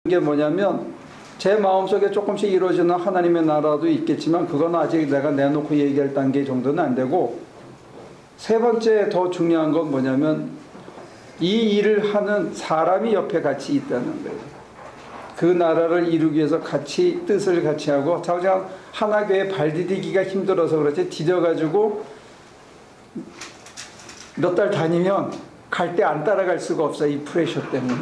게 뭐냐면 제 마음속에 조금씩 이루어지는 하나님의 나라도 있겠지만 그건 아직 내가 내놓고 얘기할 단계 정도는 안 되고, 세 번째 더 중요한 건 뭐냐면 이 일을 하는 사람이 옆에 같이 있다는 거예요. 그 나라를 이루기 위해서 같이 뜻을 같이 하고, 자우장 하나교회 발 디디기가 힘들어서 그렇지 디뎌가지고 몇 달 다니면 갈 때 안 따라갈 수가 없어요. 이 프레셔 때문에.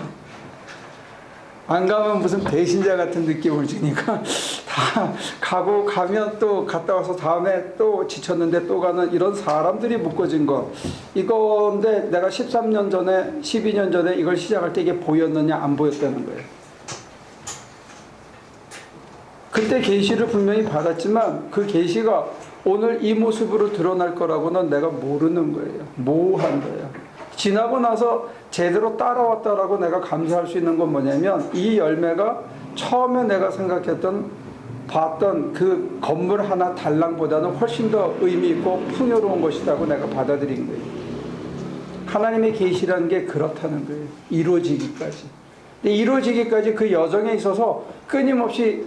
안 가면 무슨 배신자 같은 느낌을 주니까 다 가고, 가면 또 갔다 와서 다음에 또 지쳤는데 또 가는 이런 사람들이 묶어진 거. 이건데 내가 13년 전에 12년 전에 이걸 시작할 때 이게 보였느냐 안 보였다는 거예요. 그때 계시를 분명히 받았지만 그 계시가 오늘 이 모습으로 드러날 거라고는 내가 모르는 거예요. 모호한 거예요. 지나고 나서 제대로 따라왔다라고 내가 감사할 수 있는 건 뭐냐면 이 열매가 처음에 내가 생각했던 봤던 그 건물 하나 달랑보다는 훨씬 더 의미 있고 풍요로운 것이라고 내가 받아들인 거예요. 하나님의 계시라는 게 그렇다는 거예요. 이루어지기까지. 근데 이루어지기까지 그 여정에 있어서 끊임없이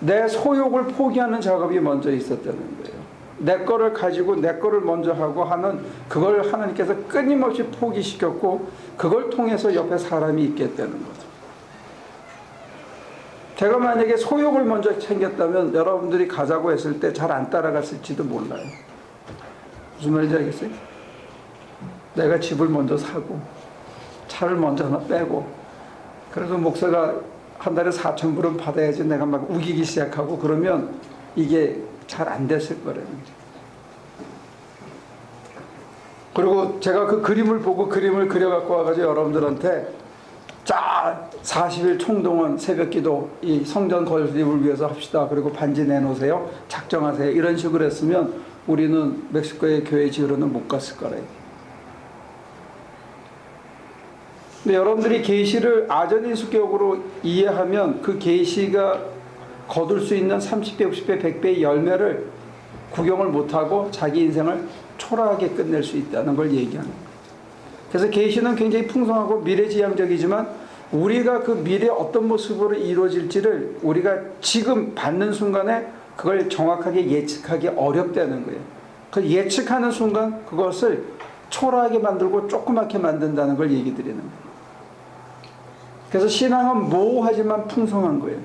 내 소욕을 포기하는 작업이 먼저 있었다는 거예요. 내 거를 가지고 내 거를 먼저 하고 하는 그걸 하나님께서 끊임없이 포기시켰고, 그걸 통해서 옆에 사람이 있겠다는 거죠. 제가 만약에 소욕을 먼저 챙겼다면 여러분들이 가자고 했을 때 잘 안 따라갔을지도 몰라요. 무슨 말인지 알겠어요? 내가 집을 먼저 사고 차를 먼저 하나 빼고, 그래서 목사가 한 달에 4,000불은 받아야지 내가 막 우기기 시작하고 그러면 이게 잘 안 됐을 거라는 거죠. 그리고 제가 그 그림을 보고 그림을 그려갖고 와가지고 여러분들한테 자 40일 총동원 새벽기도 이 성전 건립을 위해서 합시다. 그리고 반지 내놓으세요. 작정하세요. 이런 식으로 했으면 우리는 멕시코의 교회 지으로는 못 갔을 거래요. 근데 여러분들이 계시를 아전인수격으로 이해하면 그 계시가 거둘 수 있는 30배, 60배, 100배의 열매를 구경을 못하고 자기 인생을 초라하게 끝낼 수 있다는 걸 얘기하는 거예요. 그래서 계시는 굉장히 풍성하고 미래지향적이지만 우리가 그 미래 어떤 모습으로 이루어질지를 우리가 지금 받는 순간에 그걸 정확하게 예측하기 어렵다는 거예요. 그 예측하는 순간 그것을 초라하게 만들고 조그맣게 만든다는 걸 얘기 드리는 거예요. 그래서 신앙은 모호하지만 풍성한 거예요.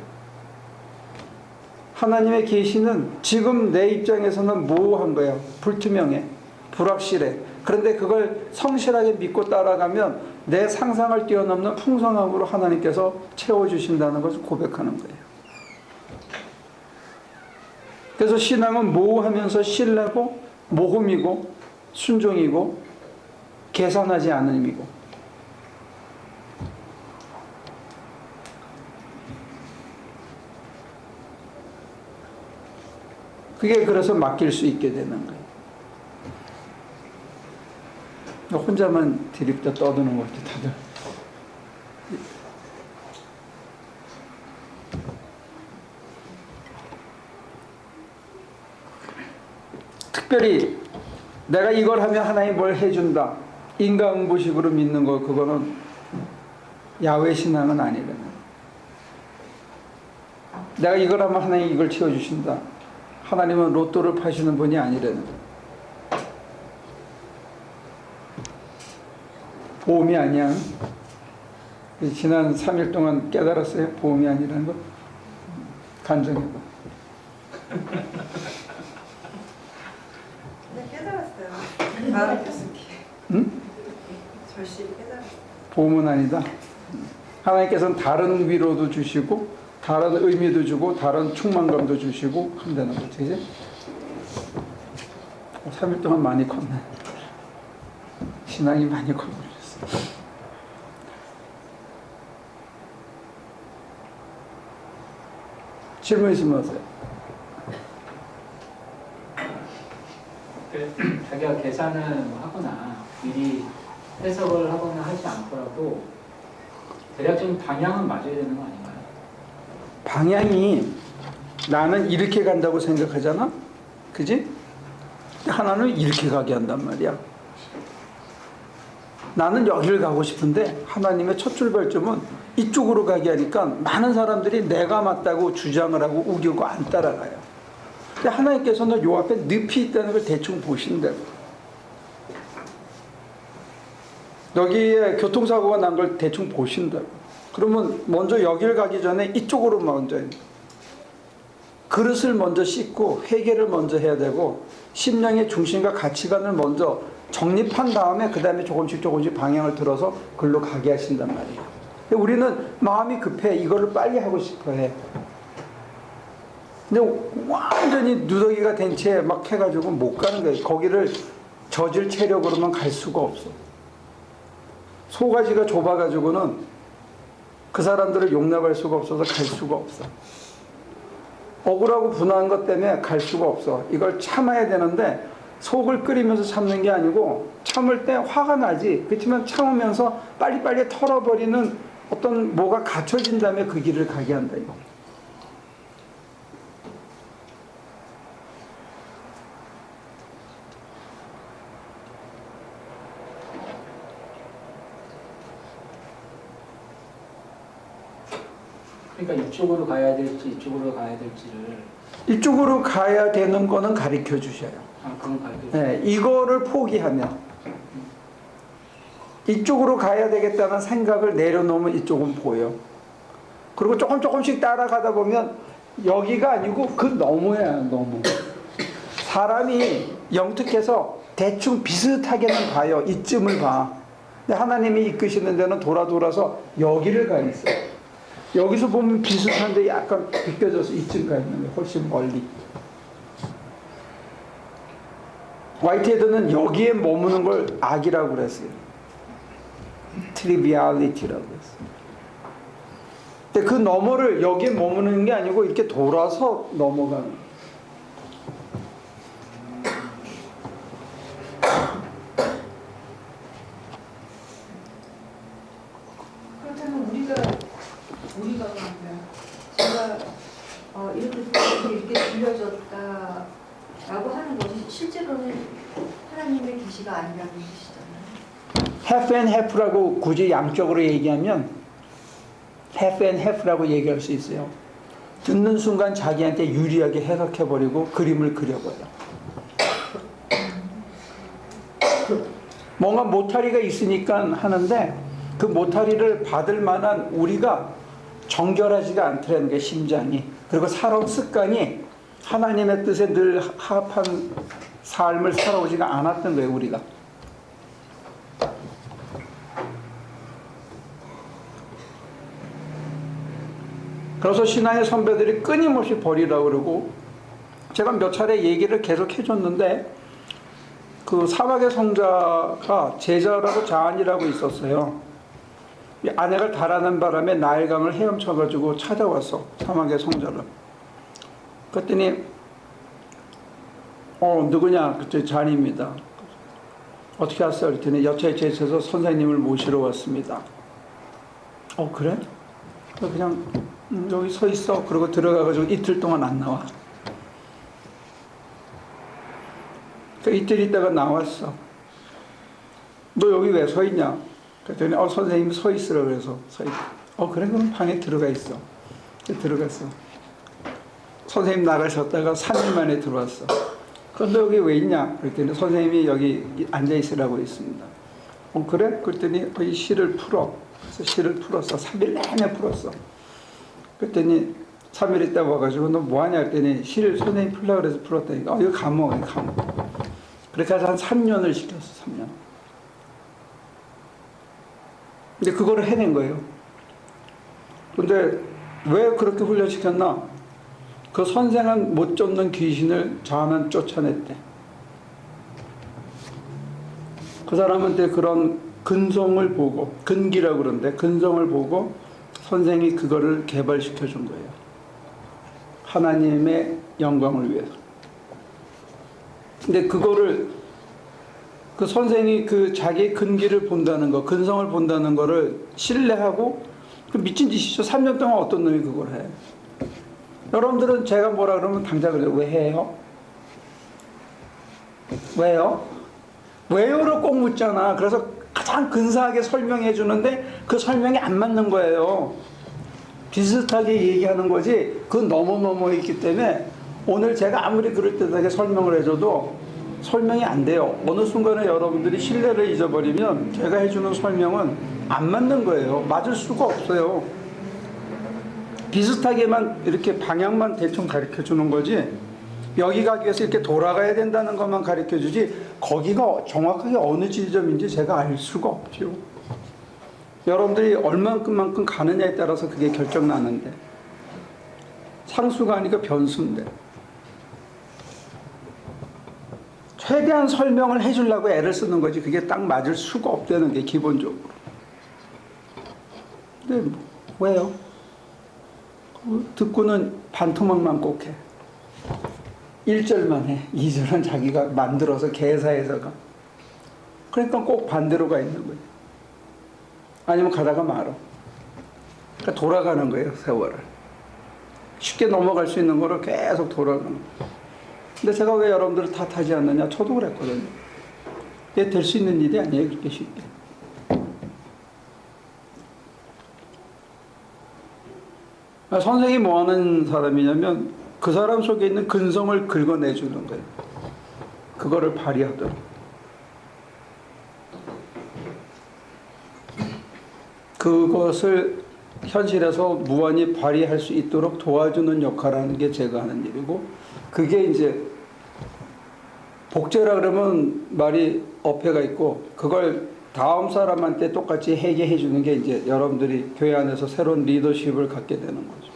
하나님의 계시는 지금 내 입장에서는 모호한 거예요. 불투명해. 불확실해. 그런데 그걸 성실하게 믿고 따라가면 내 상상을 뛰어넘는 풍성함으로 하나님께서 채워주신다는 것을 고백하는 거예요. 그래서 신앙은 모호하면서 신뢰고 모험이고 순종이고 계산하지 않음이고, 그게 그래서 맡길 수 있게 되는 거예요. 혼자만 드립다 떠드는 것 같아, 다들. 특별히 내가 이걸 하면 하나님이 뭘 해준다, 인과응보식으로 믿는 거, 그거는 야훼 신앙은 아니라는 거예요. 내가 이걸 하면 하나님이 이걸 채워주신다, 하나님은 로또를 파시는 분이 아니라는 거예요. 보험이 아니야. 지난 3일 동안 깨달았어요. 보험이 아니라는 거. 간증해봐. 네, 깨달았어요. 마음 깊숙이. 응? 절실히 깨달았어요. 보험은 아니다. 하나님께서는 다른 위로도 주시고 다른 의미도 주고 다른 충만감도 주시고 한다는 거지. 그치? 3일 동안 많이 컸네. 신앙이 많이 커버렸어. 질문 있으면 하세요. 자기가 계산을 하거나 미리 해석을 하거나 하지 않더라도 대략적인 방향은 맞아야 되는 거 아닌가요? 방향이 나는 이렇게 간다고 생각하잖아? 그지? 하나는 이렇게 가게 한단 말이야. 나는 여기를 가고 싶은데 하나님의 첫 출발점은 이쪽으로 가게 하니까 많은 사람들이 내가 맞다고 주장을 하고 우기고 안 따라가요. 근데 하나님께서는 요 앞에 늪이 있다는 걸 대충 보신다고. 여기에 교통사고가 난 걸 대충 보신다고. 그러면 먼저 여길 가기 전에 이쪽으로 먼저 그릇을 먼저 씻고 회개를 먼저 해야 되고 심령의 중심과 가치관을 먼저 정립한 다음에 그 다음에 조금씩 방향을 들어서 글로 가게 하신단 말이에요. 근데 우리는 마음이 급해. 이거를 빨리 하고 싶어 해. 근데 완전히 누더기가 된 채 막 해가지고 못 가는 거예요. 거기를 저질 체력으로만 갈 수가 없어. 소가지가 좁아가지고는 그 사람들을 용납할 수가 없어서 갈 수가 없어. 억울하고 분한 것 때문에 갈 수가 없어. 이걸 참아야 되는데 속을 끓이면서 참는 게 아니고 참을 때 화가 나지. 그렇지만 참으면서 빨리빨리 털어버리는 어떤 뭐가 갖춰진 다음에 그 길을 가게 한다 이거. 그러니까 이쪽으로 가야 될지 이쪽으로 가야 될지를 이쪽으로 가야 되는 거는 가르쳐 주셔요. 그건 가르쳐 네, 이거를 포기하면 이쪽으로 가야 되겠다는 생각을 내려놓으면 이쪽은 보여. 그리고 조금씩 따라가다 보면 여기가 아니고 그 너머야 너머. 사람이 영특해서 대충 비슷하게는 봐요. 이쯤을 봐. 근데 하나님이 이끄시는 데는 돌아서 여기를 가 있어. 여기서 보면 비슷한데 약간 비껴져서 이쯤 가 있는 거예요. 훨씬 멀리. 화이트헤드는 여기에 머무는 걸 악이라고 그랬어요. 트리비얼리티라고 했어요. 근데 그 너머를 여기에 머무는 게 아니고 이렇게 돌아서 넘어가는 거예요. 그렇다면 우리가 그러면 제가 이렇게 들려졌다라고 하는 것이 실제로는 하나님의 계시가 아니라는 뜻이잖아요. half and half라고 굳이 양적으로 얘기하면 half and half라고 얘기할 수 있어요. 듣는 순간 자기한테 유리하게 해석해버리고 그림을 그려버려. 뭔가 모타리가 있으니까 하는데 그 모타리를 받을 만한 우리가 정결하지가 않더라는 게 심장이. 그리고 살아온 습관이 하나님의 뜻에 늘 합한 삶을 살아오지가 않았던 거예요, 우리가. 그래서 신앙의 선배들이 끊임없이 버리라고 그러고 제가 몇 차례 얘기를 계속 해줬는데 그 사막의 성자가 제자라고 자안이라고 있었어요. 아내가 달아난 바람에 나일강을 헤엄쳐가지고 찾아왔어. 사막의 성자를. 그랬더니 누구냐? 그때 잔입니다. 어떻게 왔어요? 그랬더니 여차저차해서 선생님을 모시러 왔습니다. 그래? 그냥 여기 서 있어. 그러고 들어가가지고 이틀 동안 안 나와. 이틀 있다가 나왔어. 너 여기 왜 서 있냐? 그랬더니 선생님이 서 있으라 그래서 서 있다. 그래? 그럼 방에 들어가 있어. 들어갔어. 선생님 나가셨다가 3일 만에 들어왔어. 그럼 너 여기 왜 있냐? 그랬더니 선생님이 여기 앉아 있으라고 했습니다. 그래? 그랬더니 이 실을 풀어. 그래서 실을 풀었어. 3일 내내 풀었어. 그랬더니 3일 있다 와가지고 너 뭐하냐 했더니 실 선생님 풀려고 그래서 풀었다니까. 이거 감옥. 그렇게 해서 한 3년을 시켰어. 3년. 근데 그거를 해낸 거예요. 근데 왜 그렇게 훈련시켰나? 그 선생은 못 쫓는 귀신을 자아는 쫓아냈대. 그 사람한테 그런 근성을 보고, 근기라고 그러는데 근성을 보고 선생이 그거를 개발시켜 준 거예요. 하나님의 영광을 위해서. 근데 그거를 그 선생이 그 자기의 근기를 본다는 거, 근성을 본다는 거를 신뢰하고 그 미친 짓이죠. 3년 동안 어떤 놈이 그걸 해. 여러분들은 제가 뭐라 그러면 당장 그래요. 왜 해요? 왜요? 왜요를 꼭 묻잖아. 그래서 가장 가장 근사하게 설명해 주는데 그 설명이 안 맞는 거예요. 비슷하게 얘기하는 거지 그건 너무너무 있기 때문에 오늘 제가 아무리 그럴듯하게 설명을 해줘도 설명이 안 돼요. 어느 순간에 여러분들이 신뢰를 잊어버리면 제가 해주는 설명은 안 맞는 거예요. 맞을 수가 없어요. 비슷하게만 이렇게 방향만 대충 가르쳐 주는 거지 여기 가기 위해서 이렇게 돌아가야 된다는 것만 가르쳐 주지 거기가 정확하게 어느 지점인지 제가 알 수가 없죠. 여러분들이 얼만큼만큼 가느냐에 따라서 그게 결정나는데 상수가 아니고 변수인데 최대한 설명을 해주려고 애를 쓰는 거지 그게 딱 맞을 수가 없다는 게 기본적으로. 근데 왜요? 듣고는 반토막만 꼭 해. 1절만 해. 2절은 자기가 만들어서 개사해서가. 그러니까 꼭 반대로가 있는 거예요. 아니면 가다가 말어. 그러니까 돌아가는 거예요, 세월을. 쉽게 넘어갈 수 있는 거를 계속 돌아가는 거예요. 근데 제가 왜 여러분들을 탓하지 않느냐? 저도 그랬거든요. 이게 될 수 있는 일이 아니에요, 그렇게 쉽게. 선생이 뭐 하는 사람이냐면 그 사람 속에 있는 근성을 긁어내주는 거예요. 그거를 발휘하도록. 그것을 현실에서 무한히 발휘할 수 있도록 도와주는 역할을 하는 게 제가 하는 일이고 그게 이제 복제라 그러면 말이 어폐가 있고 그걸 다음 사람한테 똑같이 해결해 주는 게 이제 여러분들이 교회 안에서 새로운 리더십을 갖게 되는 거죠.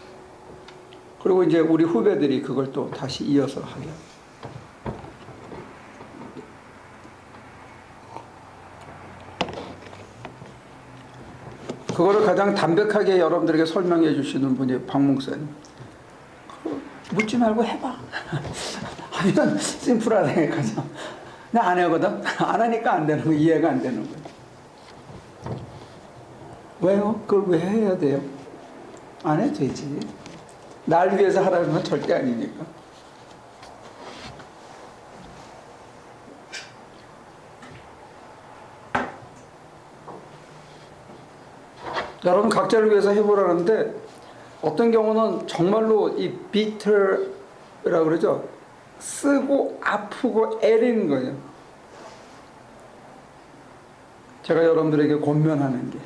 그리고 이제 우리 후배들이 그걸 또 다시 이어서 하게. 그거를 가장 담백하게 여러분들에게 설명해 주시는 분이 박 목사님. 묻지 말고 해봐. 하면 심플하게 가자. 나 안 하거든. 안 하니까 안 되는 거 이해가 안 되는 거예요. 왜요? 그걸 왜 해야 돼요? 안 해도 되지. 날 위해서 하라는 건 절대 아니니까. 여러분 각자를 위해서 해보라는데 어떤 경우는 정말로 이 비터라고 그러죠. 쓰고 아프고 애리는 거예요. 제가 여러분들에게 권면하는 게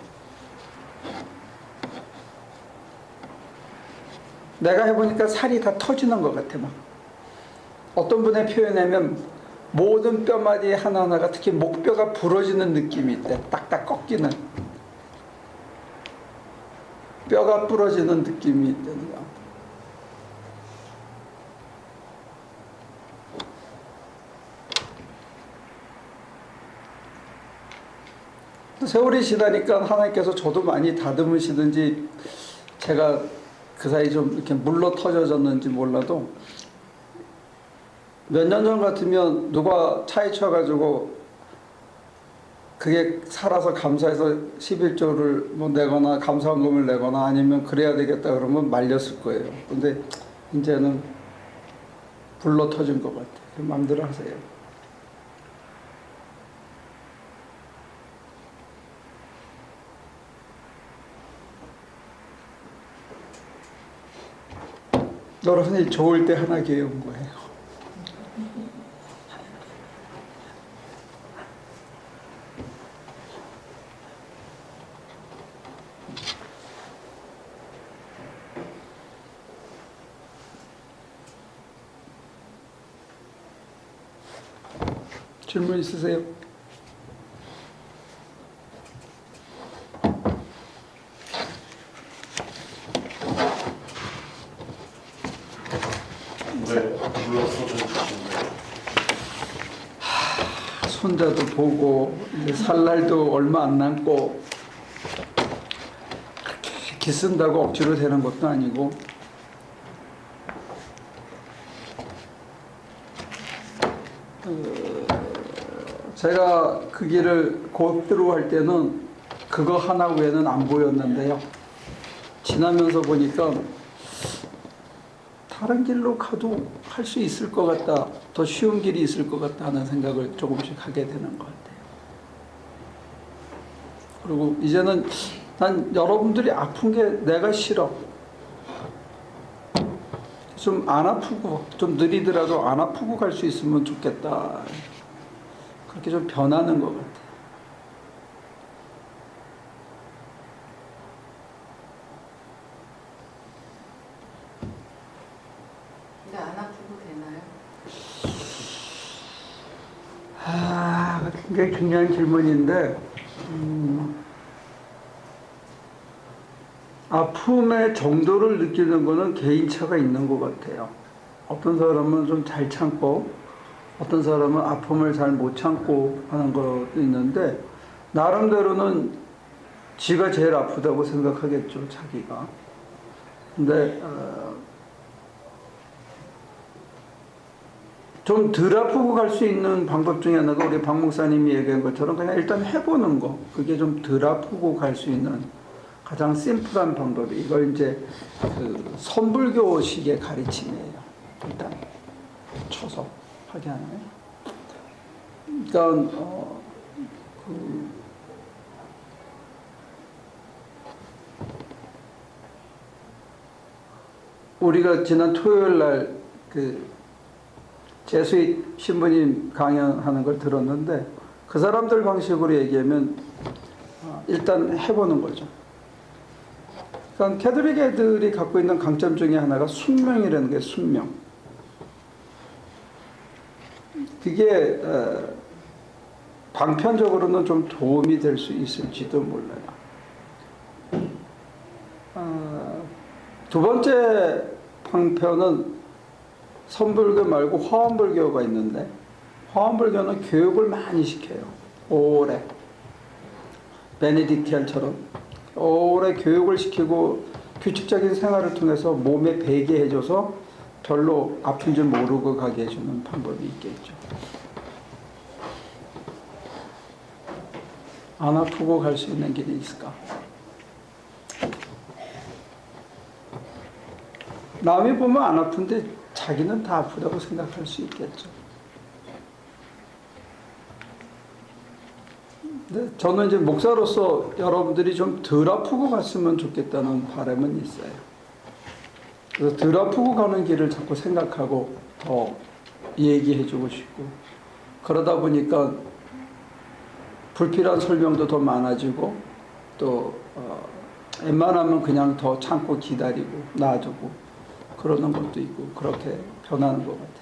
내가 해보니까 살이 다 터지는 것 같아. 막 어떤 분의 표현하면 모든 뼈마디 하나하나가 특히 목뼈가 부러지는 느낌이 있대. 딱딱 꺾이는 뼈가 부러지는 느낌이 있다는 거. 세월이 지나니까 하나님께서 저도 많이 다듬으시든지 제가 그 사이 좀 이렇게 물러 터져졌는지 몰라도 몇 년 전 같으면 누가 차에 쳐가지고 그게 살아서 감사해서 11조를 뭐 내거나 감사원금을 내거나 아니면 그래야 되겠다 그러면 말렸을 거예요. 근데 이제는 불러 터진 것 같아요. 마음대로 하세요. 여러분이 좋을 때 하나 교회 온 거예요. 질문 있으세요? 손자도 보고 이제 살 날도 얼마 안 남고 그렇게 기쓴다고 억지로 되는 것도 아니고 제가 그 길을 곧들어 할 때는 그거 하나 외에는 안 보였는데요. 지나면서 보니까 다른 길로 가도 할 수 있을 것 같다. 더 쉬운 길이 있을 것 같다 하는 생각을 조금씩 하게 되는 것 같아요. 그리고 이제는 난 여러분들이 아픈 게 내가 싫어. 좀 안 아프고 좀 느리더라도 안 아프고 갈 수 있으면 좋겠다. 그렇게 좀 변하는 것 같아. 근데 안 아프고 되나요? 굉장히 중요한 질문인데, 아픔의 정도를 느끼는 거는 개인차가 있는 것 같아요. 어떤 사람은 좀 잘 참고, 어떤 사람은 아픔을 잘 못 참고 하는 것도 있는데, 나름대로는 지가 제일 아프다고 생각하겠죠, 자기가. 근데, 좀 덜 아프고 갈 수 있는 방법 중에 하나가 우리 박 목사님이 얘기한 것처럼 그냥 일단 해보는 거. 그게 좀 덜 아프고 갈 수 있는 가장 심플한 방법이 이걸 이제 그 선불교식의 가르침이에요. 일단 쳐서 하게 하는. 그러니까 우리가 지난 토요일 날그 제수잇 신부님 강연하는 걸 들었는데 그 사람들 방식으로 얘기하면 일단 해보는 거죠. 그러니까 캐톨릭 애들이 갖고 있는 강점 중에 하나가 순명이라는 게 순명. 그게 방편적으로는 좀 도움이 될 수 있을지도 몰라요. 두 번째 방편은 선불교 말고 화엄불교가 있는데 화엄불교는 교육을 많이 시켜요. 오래 베네딕티안처럼 오래 교육을 시키고 규칙적인 생활을 통해서 몸에 배게 해줘서 별로 아픈 줄 모르고 가게 해주는 방법이 있겠죠. 안 아프고 갈 수 있는 길이 있을까? 남이 보면 안 아픈데 자기는 다 아프다고 생각할 수 있겠죠. 근데 저는 이제 목사로서 여러분들이 좀 덜 아프고 갔으면 좋겠다는 바람은 있어요. 그래서 덜 아프고 가는 길을 자꾸 생각하고 더 얘기해주고 싶고 그러다 보니까 불필요한 설명도 더 많아지고 또 웬만하면 그냥 더 참고 기다리고 놔두고 그러는 것도 있고 그렇게 변하는 것 같아요.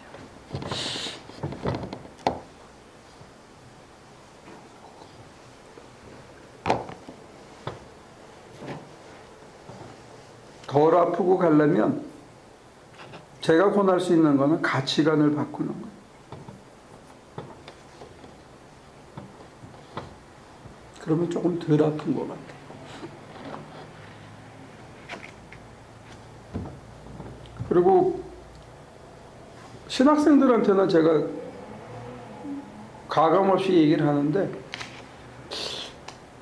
덜 아프고 가려면 제가 권할 수 있는 거는 가치관을 바꾸는 거예요. 그러면 조금 덜 아픈 것 같아요. 그리고 신학생들한테는 제가 가감없이 얘기를 하는데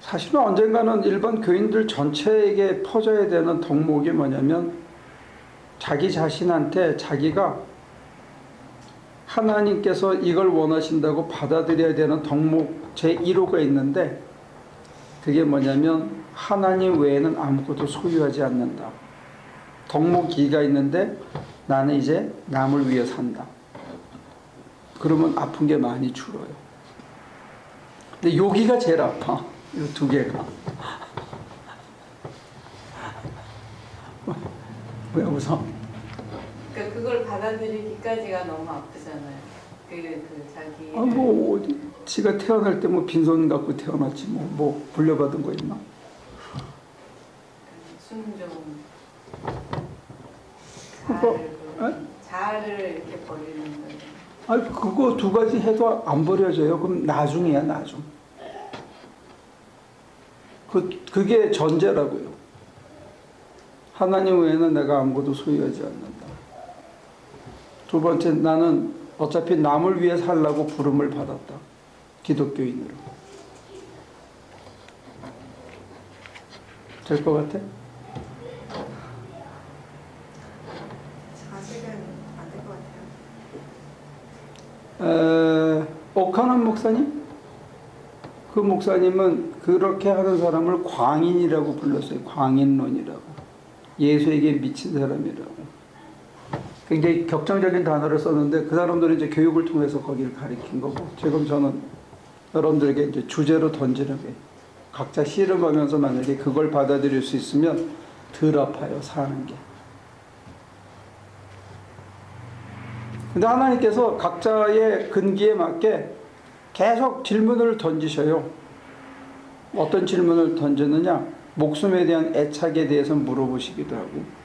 사실은 언젠가는 일반 교인들 전체에게 퍼져야 되는 덕목이 뭐냐면 자기 자신한테 자기가 하나님께서 이걸 원하신다고 받아들여야 되는 덕목 제1호가 있는데 그게 뭐냐면 하나님 외에는 아무것도 소유하지 않는다. 덕목 2가 있는데 나는 이제 남을 위해 산다. 그러면 아픈 게 많이 줄어요. 근데 여기가 제일 아파. 이 두 개가. 왜 웃어? 그러니까 그걸 받아들이기까지가 너무 아프잖아요. 자기. 뭐 어디 지가 태어날 때 뭐 빈손 갖고 태어났지 뭐 불려받은 거 있나? 순종. 그거 자아를 이렇게 버리는 거예요. 아니 그거 두 가지 해도 안 버려져요. 그럼 나중이야 나중. 그게 전제라고요. 하나님 외에는 내가 아무것도 소유하지 않는다. 두 번째 나는 어차피 남을 위해 살라고 부름을 받았다. 기독교인으로. 될 것 같아? 아직은 안 될 것 같아요. 오카는 목사님? 그 목사님은 그렇게 하는 사람을 광인이라고 불렀어요. 광인론이라고. 예수에게 미친 사람이라고. 굉장히 격정적인 단어를 썼는데 그 사람들은 이제 교육을 통해서 거기를 가리킨 거고, 지금 저는 여러분들에게 이제 주제로 던지는 게, 각자 씨름하면서 만약에 그걸 받아들일 수 있으면 덜 아파요, 사는 게. 근데 하나님께서 각자의 근기에 맞게 계속 질문을 던지셔요. 어떤 질문을 던지느냐? 목숨에 대한 애착에 대해서 물어보시기도 하고,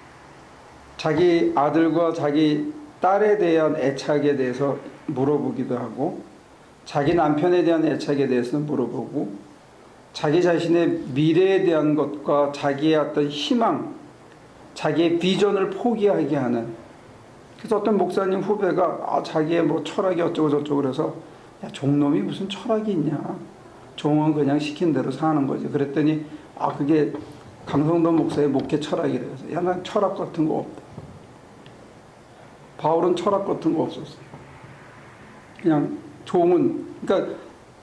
자기 아들과 자기 딸에 대한 애착에 대해서 물어보기도 하고, 자기 남편에 대한 애착에 대해서 물어보고, 자기 자신의 미래에 대한 것과 자기의 어떤 희망, 자기의 비전을 포기하게 하는. 그래서 어떤 목사님 후배가 자기의 뭐 철학이 어쩌고 저쩌고 그래서, 야, 종놈이 무슨 철학이 있냐? 종은 그냥 시킨 대로 사는 거지. 그랬더니 그게 강성도 목사의 목회 철학이래요. 야, 난 철학 같은 거 없다. 바울은 철학 같은 거 없었어요. 그냥 종은, 그러니까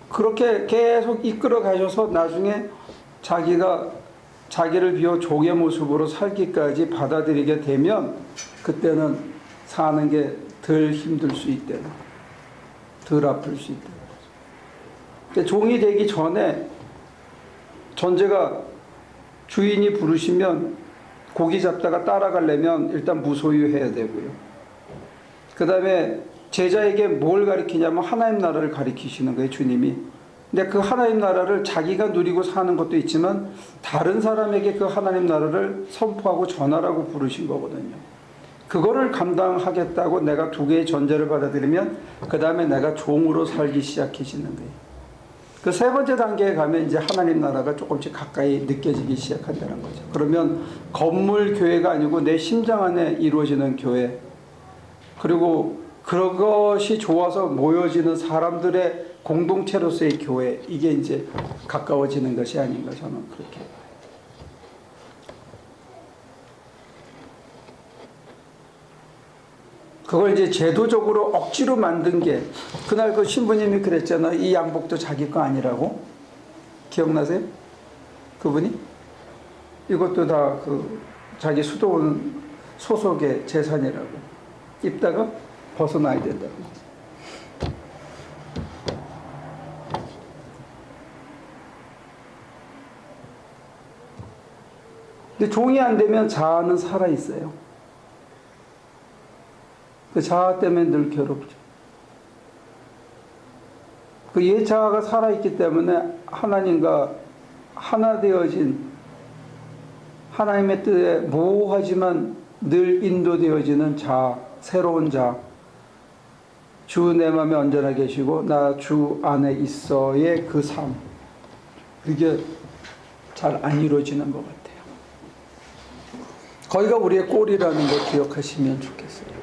그렇게 계속 이끌어 가셔서 나중에 자기가 자기를 비워 종의 모습으로 살기까지 받아들이게 되면 그때는 사는 게 덜 힘들 수 있대요. 덜 아플 수 있대요. 근데 종이 되기 전에 전제가, 주인이 부르시면 고기 잡다가 따라가려면 일단 무소유해야 되고요. 그 다음에 제자에게 뭘 가리키냐면 하나님 나라를 가리키시는 거예요, 주님이. 근데 그 하나님 나라를 자기가 누리고 사는 것도 있지만 다른 사람에게 그 하나님 나라를 선포하고 전하라고 부르신 거거든요. 그거를 감당하겠다고 내가 두 개의 전제를 받아들이면 그 다음에 내가 종으로 살기 시작해지는 거예요. 그 세 번째 단계에 가면 이제 하나님 나라가 조금씩 가까이 느껴지기 시작한다는 거죠. 그러면 건물 교회가 아니고 내 심장 안에 이루어지는 교회, 그리고 그것이 좋아서 모여지는 사람들의 공동체로서의 교회, 이게 이제 가까워지는 것이 아닌가, 저는 그렇게. 그걸 이제 제도적으로 억지로 만든 게, 그날 그 신부님이 그랬잖아. 이 양복도 자기 거 아니라고. 기억나세요? 그분이? 이것도 다 그 자기 수도원 소속의 재산이라고. 입다가 벗어나야 된다고. 근데 종이 안 되면 자아는 살아있어요. 그 자아 때문에 늘 괴롭죠. 그 옛 자아가 살아있기 때문에 하나님과 하나 되어진, 하나님의 뜻에 모호하지만 늘 인도되어지는 자아, 새로운 자아, 주 내 마음에 언제나 계시고 나 주 안에 있어의 그 삶, 그게 잘 안 이루어지는 것 같아요. 거기가 우리의 꼴이라는 거 기억하시면 좋겠어요.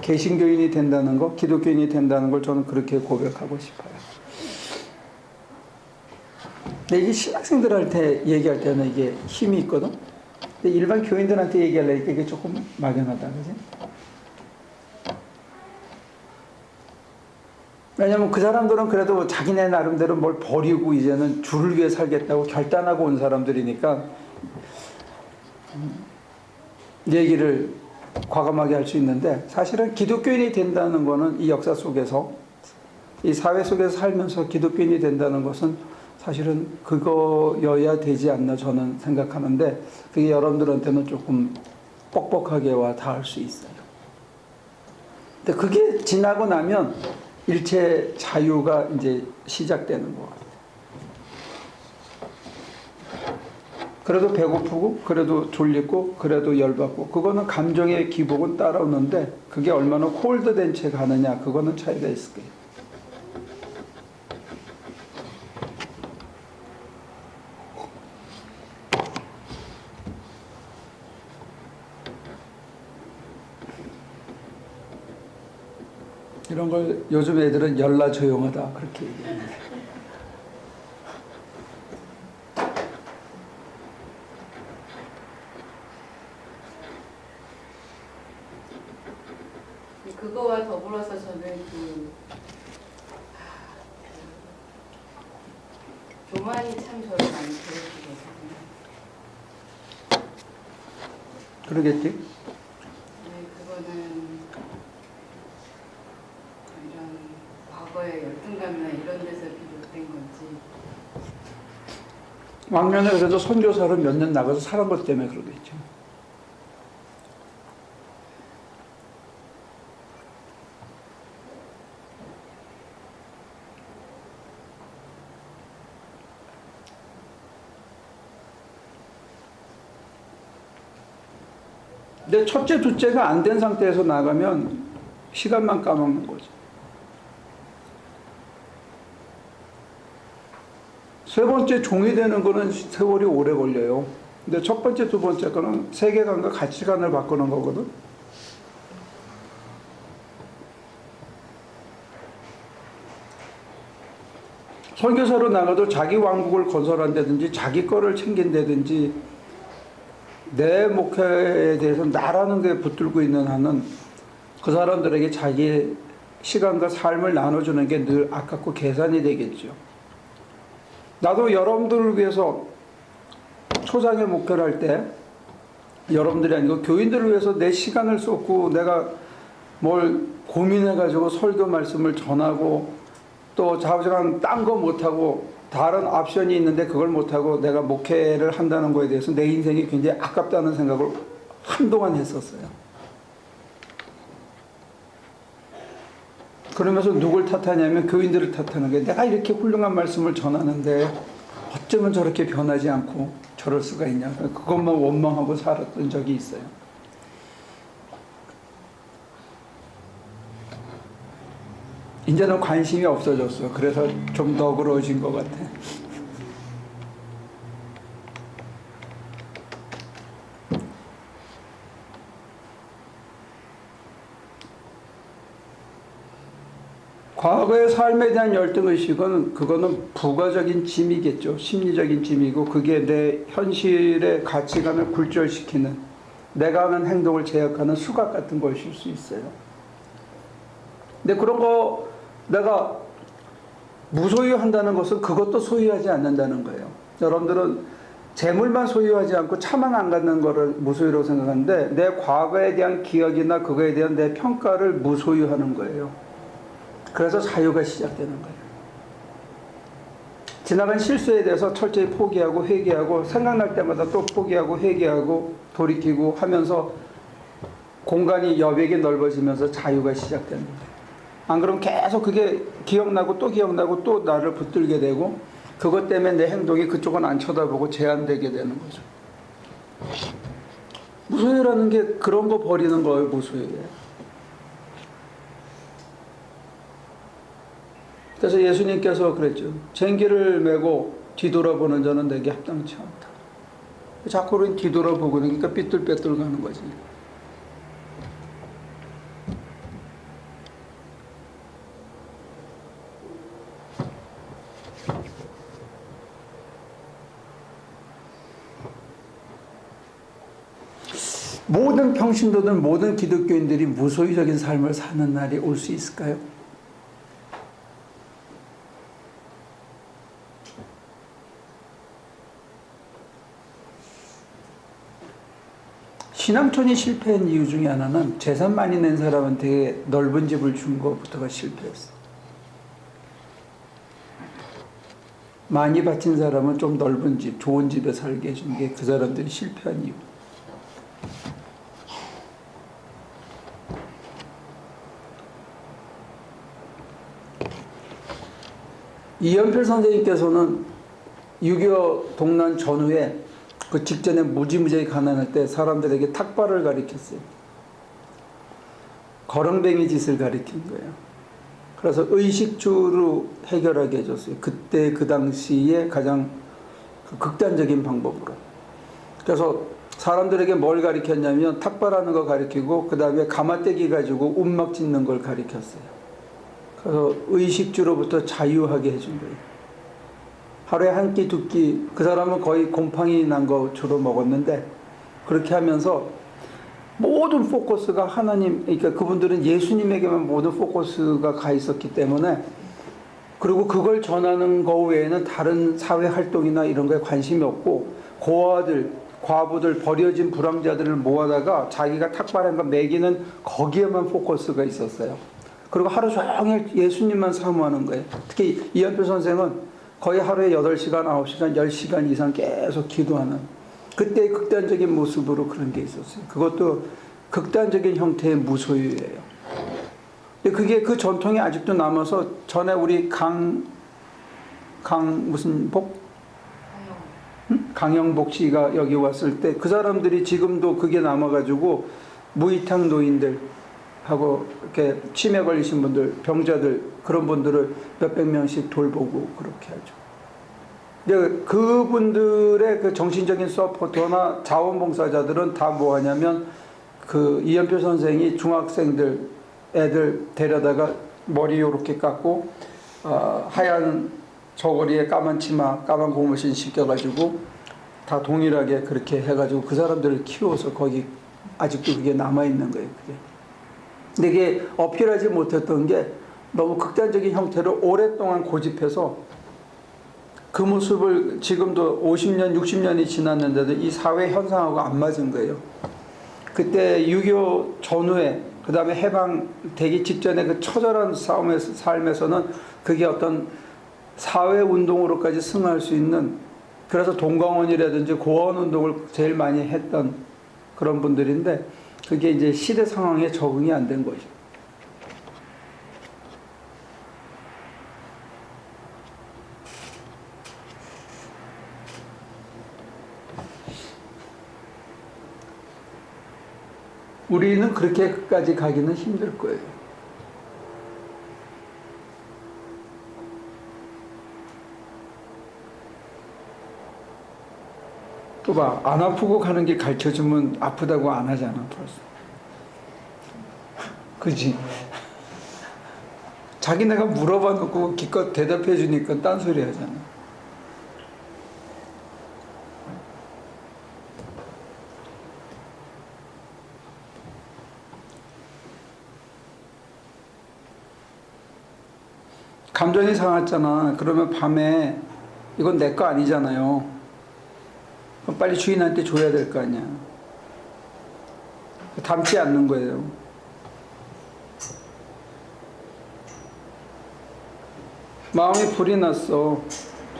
개신교인이 된다는 거, 기독교인이 된다는 걸 저는 그렇게 고백하고 싶어요. 근데 이게 신학생들한테 얘기할 때는 이게 힘이 있거든. 근데 일반 교인들한테 얘기하려니까 이게 조금 막연하다, 그지? 왜냐면 그 사람들은 그래도 자기네 나름대로 뭘 버리고 이제는 주를 위해 살겠다고 결단하고 온 사람들이니까 얘기를 과감하게 할 수 있는데, 사실은 기독교인이 된다는 것은 이 역사 속에서, 이 사회 속에서 살면서 기독교인이 된다는 것은 사실은 그거여야 되지 않나 저는 생각하는데, 그게 여러분들한테는 조금 뻑뻑하게 와 닿을 수 있어요. 근데 그게 지나고 나면 일체 자유가 이제 시작되는 것 같아요. 그래도 배고프고, 그래도 졸리고, 그래도 열받고, 그거는 감정의 기복은 따라오는데, 그게 얼마나 홀드된 채 가느냐, 그거는 차이가 있을 거예요. 이런 걸 요즘 애들은 열나 조용하다, 그렇게 얘기합니다. 그거와 더불어서 저는 종을 교만이 참 저를 많이 괴롭히거든요. 그러겠지? 네, 그거는 이런 과거의 열등감이나 이런 데서 비롯된 건지. 왕년에 그래도 선교사로 몇 년 나가서 살은 것 때문에 그러겠죠. 근데 첫째, 둘째가 안 된 상태에서 나가면 시간만 까먹는 거죠. 세 번째 종이 되는 거는 세월이 오래 걸려요. 근데 첫 번째, 두 번째 거는 세계관과 가치관을 바꾸는 거거든. 선교사로 나가도 자기 왕국을 건설한다든지 자기 거를 챙긴다든지 내 목표에 대해서 나라는 게 붙들고 있는 한은 그 사람들에게 자기 시간과 삶을 나눠주는 게 늘 아깝고 계산이 되겠죠. 나도 여러분들을 위해서 초장의 목표를 할 때 여러분들이 아니고 교인들을 위해서 내 시간을 쏟고 내가 뭘 고민해가지고 설교 말씀을 전하고 또 좌우지간 딴 거 못하고 다른 옵션이 있는데 그걸 못하고 내가 목회를 한다는 거에 대해서 내 인생이 굉장히 아깝다는 생각을 한동안 했었어요. 그러면서 누굴 탓하냐면 교인들을 탓하는 게 내가 이렇게 훌륭한 말씀을 전하는데 어쩌면 저렇게 변하지 않고 저럴 수가 있냐. 그것만 원망하고 살았던 적이 있어요. 이제는 관심이 없어졌어. 그래서 좀 너그러워진 것 같아. 과거의 삶에 대한 열등의식은 그거는 부가적인 짐이겠죠. 심리적인 짐이고 그게 내 현실의 가치관을 굴절시키는 내가 하는 행동을 제약하는 수갑 같은 것일 수 있어요. 근데 그런 거 내가 무소유한다는 것은 그것도 소유하지 않는다는 거예요. 여러분들은 재물만 소유하지 않고 차만 안 갖는 거를 무소유라고 생각하는데 내 과거에 대한 기억이나 그거에 대한 내 평가를 무소유하는 거예요. 그래서 자유가 시작되는 거예요. 지나간 실수에 대해서 철저히 포기하고 회개하고 생각날 때마다 또 포기하고 회개하고 돌이키고 하면서 공간이 여백이 넓어지면서 자유가 시작되는 거예요. 안 그러면 계속 그게 기억나고 또 기억나고 또 나를 붙들게 되고 그것 때문에 내 행동이 그쪽은 안 쳐다보고 제한되게 되는 거죠. 무소유라는 게 그런 거 버리는 거예요. 무소유예요. 그래서 예수님께서 그랬죠. 쟁기를 메고 뒤돌아보는 자는 내게 합당치 않다. 자꾸 뒤돌아보고 그러니까 삐뚤빼뚤 가는 거지. 모든 평신도들, 모든 기독교인들이 무소유적인 삶을 사는 날이 올 수 있을까요? 신앙촌이 실패한 이유 중에 하나는 재산 많이 낸 사람한테 넓은 집을 준 것부터가 실패했어. 많이 바친 사람은 좀 넓은 집, 좋은 집에 살게 해준 게 그 사람들이 실패한 이유. 이연필 선생님께서는 6.25 동란 전후에 그 직전에 무지무지하게 가난할 때 사람들에게 탁발을 가리켰어요. 거렁뱅이 짓을 가리킨 거예요. 그래서 의식주로 해결하게 해줬어요. 그때 그 당시에 가장 극단적인 방법으로. 그래서 사람들에게 뭘 가리켰냐면 탁발하는 거 가리키고 그 다음에 가마떼기 가지고 움막 짓는 걸 가리켰어요. 그래서 의식주로부터 자유하게 해준 거예요. 하루에 한 끼, 두 끼, 그 사람은 거의 곰팡이 난 거 주로 먹었는데 그렇게 하면서 모든 포커스가 하나님, 그러니까 그분들은 예수님에게만 모든 포커스가 가 있었기 때문에 그리고 그걸 전하는 거 외에는 다른 사회 활동이나 이런 거에 관심이 없고 고아들, 과부들, 버려진 불황자들을 모아다가 자기가 탁발한 거 먹이는 거기에만 포커스가 있었어요. 그리고 하루 종일 예수님만 사모하는 거예요. 특히 이현표 선생은 거의 하루에 8시간, 9시간, 10시간 이상 계속 기도하는 그때의 극단적인 모습으로 그런 게 있었어요. 그것도 극단적인 형태의 무소유예요. 근데 그게 그 전통이 아직도 남아서 전에 우리 무슨 복? 강영복 씨가 여기 왔을 때 그 사람들이 지금도 그게 남아가지고 무이탁 노인들하고 이렇게 치매 걸리신 분들, 병자들 그런 분들을 몇백 명씩 돌보고 그렇게 하죠. 근데 그분들의 그 정신적인 서포터나 자원봉사자들은 다 뭐 하냐면 그 이현표 선생이 중학생들 애들 데려다가 머리 이렇게 깎고 하얀 저고리에 까만 치마, 까만 고무신 씻겨가지고 다 동일하게 그렇게 해가지고 그 사람들을 키워서 거기 아직도 그게 남아있는 거예요. 그게. 근데 이게 어필하지 못했던 게 너무 극단적인 형태로 오랫동안 고집해서 그 모습을 지금도 50년, 60년이 지났는데도 이 사회 현상하고 안 맞은 거예요. 그때 6.25 전후에 그 다음에 해방되기 직전에 그 처절한 삶에서는 그게 어떤 사회운동으로까지 승화할 수 있는 그래서 동광원이라든지 고원운동을 제일 많이 했던 그런 분들인데 그게 이제 시대 상황에 적응이 안 된 거죠. 우리는 그렇게까지 가기는 힘들 거예요. 또 봐, 안 아프고 가는 길 가르쳐주면 아프다고 안 하잖아, 벌써. 그지? 자기네가 물어봐 놓고 기껏 대답해 주니까 딴소리 하잖아. 감정이 상했잖아. 그러면 밤에 이건 내 거 아니잖아요. 그럼 빨리 주인한테 줘야 될 거 아니야. 담지 않는 거예요. 마음이 불이 났어.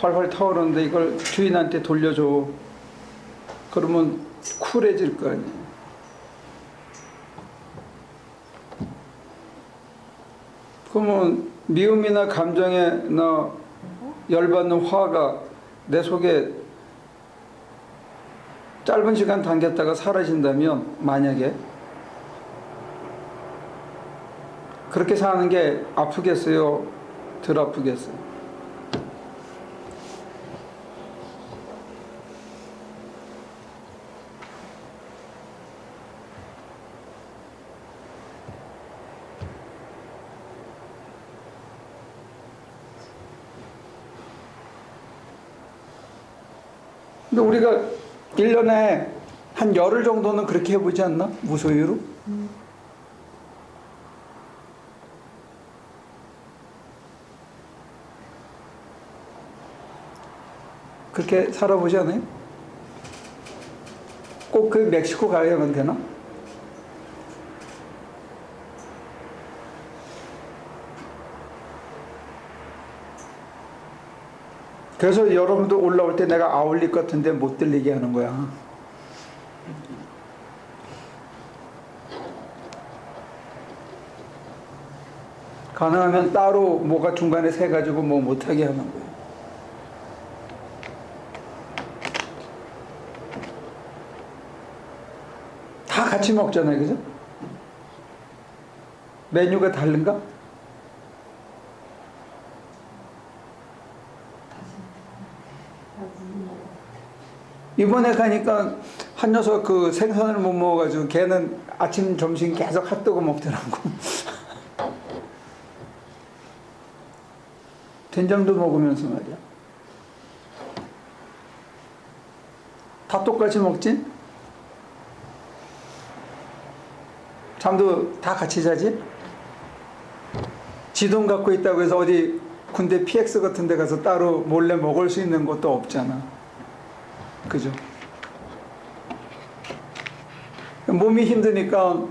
활활 타오르는데 이걸 주인한테 돌려줘. 그러면 쿨해질 거 아니야. 그러면 미움이나 감정에나 열받는 화가 내 속에 짧은 시간 당겼다가 사라진다면 만약에 그렇게 사는 게 아프겠어요? 덜 아프겠어요? 근데 우리가 1년에 한 열흘 정도는 그렇게 해보지 않나? 무소유로? 그렇게 살아보지 않아요? 꼭 그 멕시코 가야만 되나? 그래서 여러분도 올라올 때 내가 아울렛 같은데 못 들리게 하는 거야. 가능하면 따로 뭐가 중간에 세 가지고 뭐 못하게 하는 거예요. 다 같이 먹잖아요, 그죠? 메뉴가 다른가? 이번에 가니까 한 녀석 그 생선을 못 먹어가지고 걔는 아침 점심 계속 핫도그 먹더라고. 된장도 먹으면서 말이야. 다 똑같이 먹지? 잠도 다 같이 자지? 지 돈 갖고 있다고 해서 어디 군대 PX 같은 데 가서 따로 몰래 먹을 수 있는 것도 없잖아. 그죠? 몸이 힘드니까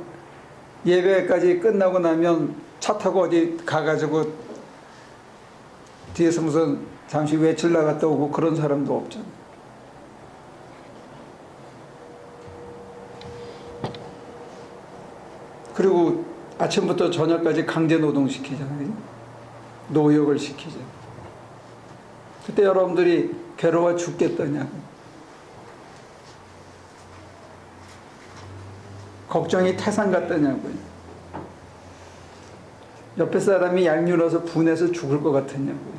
예배까지 끝나고 나면 차 타고 어디 가가지고 뒤에서 무슨 잠시 외출 나갔다 오고 그런 사람도 없잖아. 그리고 아침부터 저녁까지 강제 노동시키잖아요. 노역을 시키죠. 그때 여러분들이 괴로워 죽겠다냐고. 걱정이 태산 같다냐고요. 옆에 사람이 얄미워서 분해서 죽을 것 같았냐고요.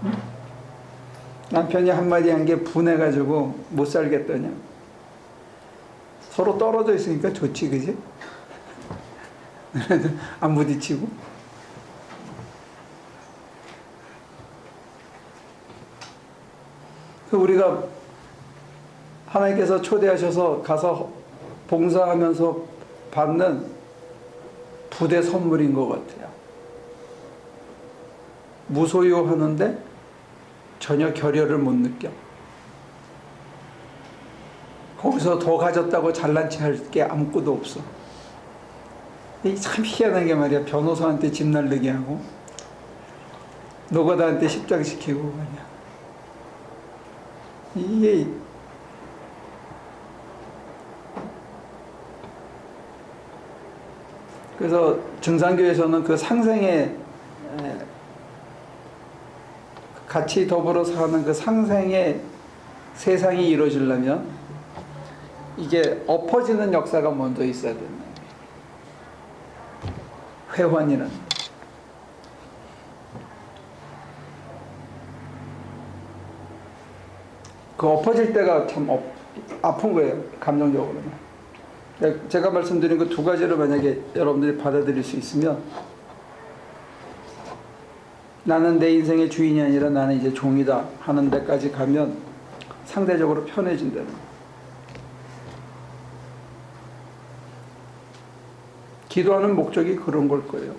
응? 남편이 한마디 한 게 분해가지고 못 살겠다냐고. 서로 떨어져 있으니까 좋지, 그지? 안 부딪히고. 우리가 하나님께서 초대하셔서 가서 봉사하면서 받는 부대 선물인 것 같아요. 무소유하는데 전혀 결여를 못 느껴. 거기서 더 가졌다고 잘난 체 할 게 아무것도 없어. 참 희한한 게 말이야. 변호사한테 집 날리게 하고 노가다한테 십장시키고 말이야. 이게 그래서 증산교에서는 그 상생의 같이 더불어 사는 그 상생의 세상이 이루어지려면 이게 엎어지는 역사가 먼저 있어야 된다. 회환이라는. 그 엎어질 때가 참 아픈 거예요. 감정적으로는. 제가 말씀드린 그 두 가지를 만약에 여러분들이 받아들일 수 있으면 나는 내 인생의 주인이 아니라 나는 이제 종이다 하는 데까지 가면 상대적으로 편해진다는 거예요. 기도하는 목적이 그런 걸 거예요.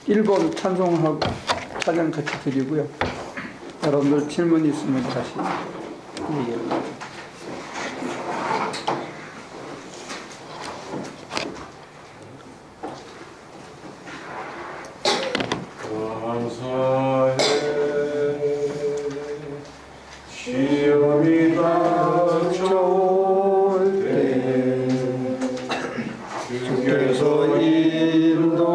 1번 찬송하고 찬양 같이 드리고요. 여러분들 질문 있으면 다시 얘기해요. 시험이 닥쳐올 때 주께서 인도하시니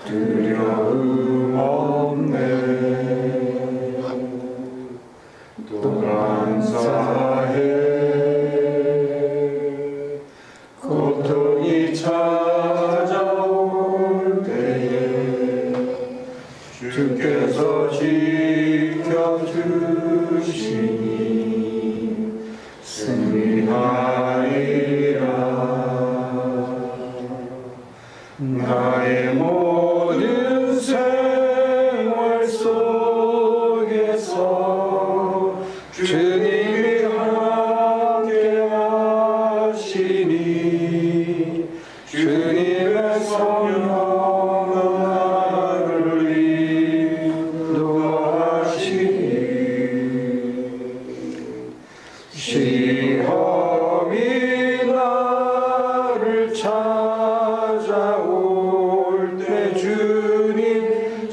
두려움 없네. 또 감사해. 고통이 찾아올 때에 주께서 지켜주시니 승리하리라. 나의 모든 생활 속에서 주님이 함께 하시니 주님의 성령은 나를 시험이 나를 찾아올 때 주님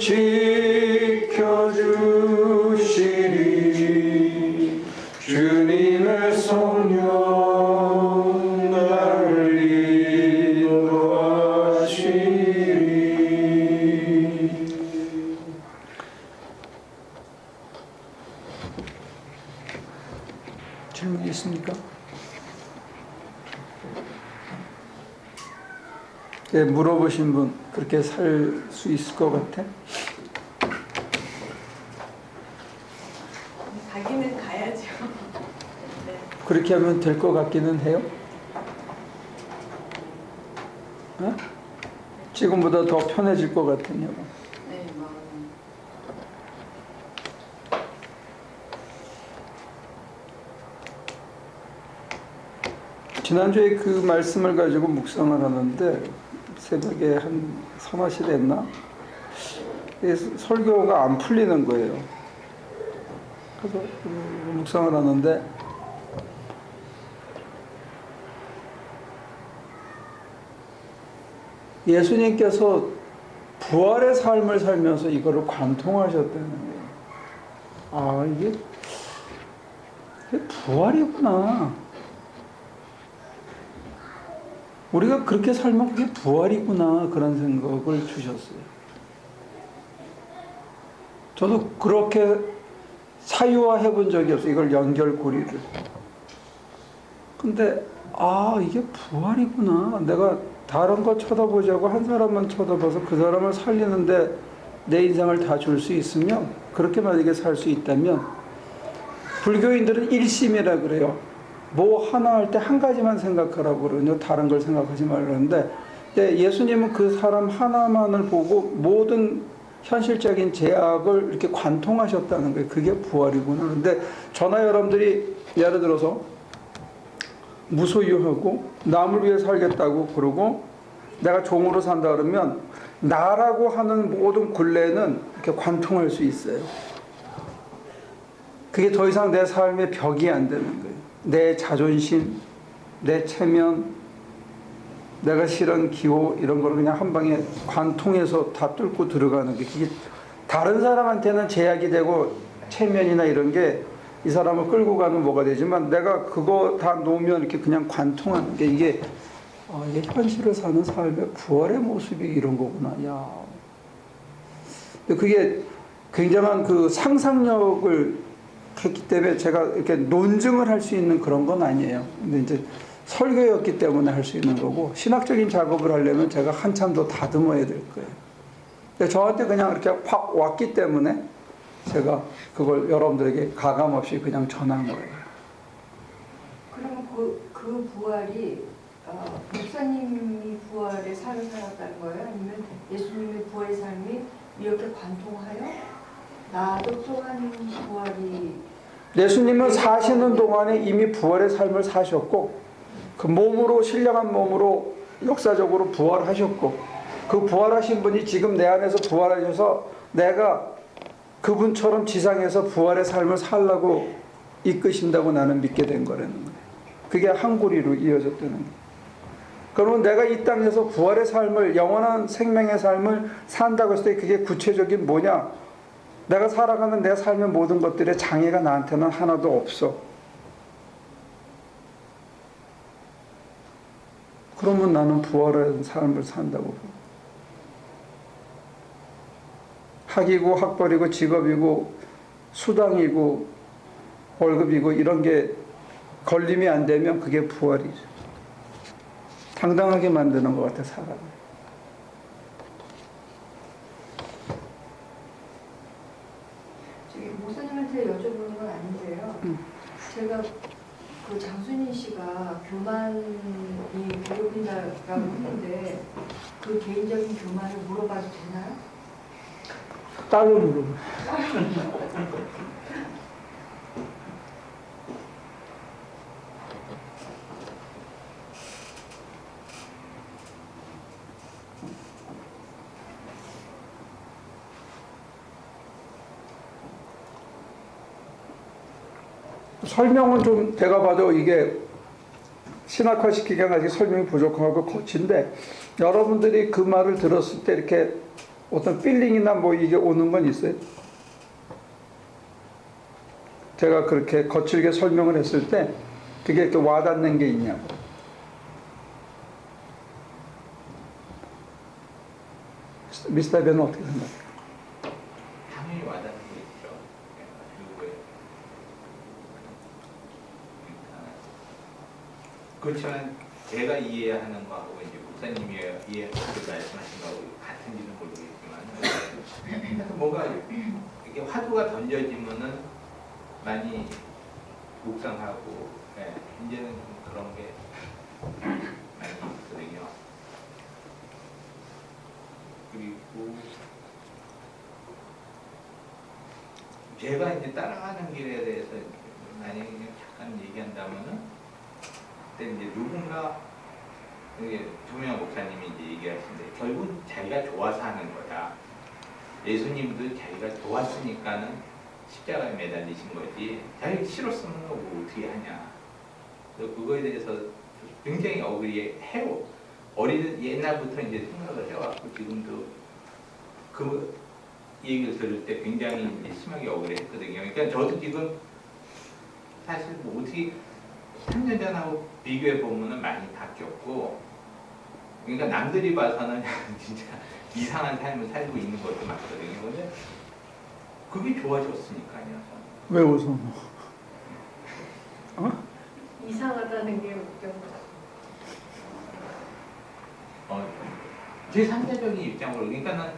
지켜주시니 주님의 성령 나를 인도하시니. 질문 있습니까? 네, 물어보신 분 그렇게 살 수 있을 것 같아? 가기는 가야죠. 네. 그렇게 하면 될 것 같기는 해요? 어? 지금보다 더 편해질 것 같으냐고. 네, 마음. 지난주에 그 말씀을 가지고 묵상을 하는데 새벽에 한 서너 시 됐나? 설교가 안 풀리는 거예요. 그래서 묵상을 하는데 예수님께서 부활의 삶을 살면서 이거를 관통하셨다는 거예요. 아, 이게 부활이구나. 우리가 그렇게 살면 그게 부활이구나. 그런 생각을 주셨어요. 저도 그렇게 사유화해 본 적이 없어요. 이걸 연결고리를. 근데 이게 부활이구나. 내가 다른 거 쳐다보자고 한 사람만 쳐다봐서 그 사람을 살리는데 내 인생을 다 줄 수 있으면, 그렇게 만약에 살 수 있다면, 불교인들은 일심이라 그래요. 뭐 하나 할 때 한 가지만 생각하라고 그러거든요. 다른 걸 생각하지 말라는데, 예수님은 그 사람 하나만을 보고 모든 현실적인 제약을 이렇게 관통하셨다는 거예요. 그게 부활이구나. 그런데 저나 여러분들이 예를 들어서 무소유하고 남을 위해 살겠다고 그러고 내가 종으로 산다 그러면 나라고 하는 모든 굴레는 이렇게 관통할 수 있어요. 그게 더 이상 내 삶의 벽이 안 되는 거예요. 내 자존심, 내 체면, 내가 싫은 기호 이런 걸 그냥 한 방에 관통해서 다 뚫고 들어가는 게, 그게 다른 사람한테는 제약이 되고 체면이나 이런 게 이 사람을 끌고 가면 뭐가 되지만 내가 그거 다 놓으면 이렇게 그냥 관통하는 게, 이게 현실을 사는 삶의 부활의 모습이 이런 거구나. 야. 근데 그게 굉장한 그 상상력을 했기 때문에 제가 이렇게 논증을 할 수 있는 그런 건 아니에요. 근데 이제 설교였기 때문에 할 수 있는 거고, 신학적인 작업을 하려면 제가 한참 더 다듬어야 될 거예요. 근데 저한테 그냥 이렇게 확 왔기 때문에 제가 그걸 여러분들에게 가감없이 그냥 전한 거예요. 그러면 그 부활이 목사님이 부활의 삶을 살았다는 거예요? 아니면 예수님의 부활의 삶이 이렇게 관통하여 나도 또한 부활이, 예수님은 사시는 동안에 이미 부활의 삶을 사셨고, 그 몸으로, 신령한 몸으로 역사적으로 부활하셨고, 그 부활하신 분이 지금 내 안에서 부활하셔서 내가 그분처럼 지상에서 부활의 삶을 살라고 이끄신다고 나는 믿게 된 거라는 거예요. 그게 한 고리로 이어졌다는 거예요. 그러면 내가 이 땅에서 부활의 삶을, 영원한 생명의 삶을 산다고 했을 때 그게 구체적인 뭐냐? 내가 살아가는 내 삶의 모든 것들의 장애가 나한테는 하나도 없어. 그러면 나는 부활한 삶을 산다고 봐. 학이고 학벌이고 직업이고 수당이고 월급이고 이런 게 걸림이 안 되면 그게 부활이죠. 당당하게 만드는 것 같아, 사람을. 저기 목사님한테 여쭤보는 건 아닌데요. 제가 그 장순희 씨가 교만이 괴롭힌다라고 했는데 그 개인적인 교만을 물어봐도 되나요? 따로 물어봐. 설명은 좀 제가 봐도 이게 신학화 시키기엔 아직 설명이 부족하고 거친데, 여러분들이 그 말을 들었을 때 이렇게 어떤 필링이나 뭐 이게 오는 건 있어요? 제가 그렇게 거칠게 설명을 했을 때 그게 이렇게 와닿는 게 있냐고. 미스터 벤은 어떻게 생각해요? 당연히 와닿는 게 있죠. 그렇지만 제가 이해하는 거하고 이제 목사님이 말씀하신 거하고 같은지는 모르겠지만, 뭔가 이게 화두가 던져지면은 많이 묵상하고, 이제는 좀 그런 게 많이 있거든요. 그리고 제가 이제 따라가는 길에 대해서 만약에 잠깐 얘기한다면은, 때 이제 누군가 이게 조명환 목사님이 이제 얘기하시는데 결국 자기가 좋아서 하는 거다. 예수님도 자기가 좋았으니까는 십자가에 매달리신 거지. 자기가 싫었으면 뭐 어떻게 하냐. 그래서 그거에 대해서 굉장히 억울히 해요. 어린 옛날부터 이제 생각을 해왔고 지금도 그 얘기를 들을 때 굉장히 이제 심하게 억울했거든요. 그러니까 저도 지금 사실 뭐 어떻게 3년 전하고 비교해 보면은 많이 바뀌었고, 그러니까 남들이 봐서는 진짜 이상한 삶을 살고 있는 것도 맞거든요. 근데 그게 좋아졌으니까요. 왜 웃어? 어? 이상하다는 게 웃겨. 제 3자적인 입장으로, 그러니까는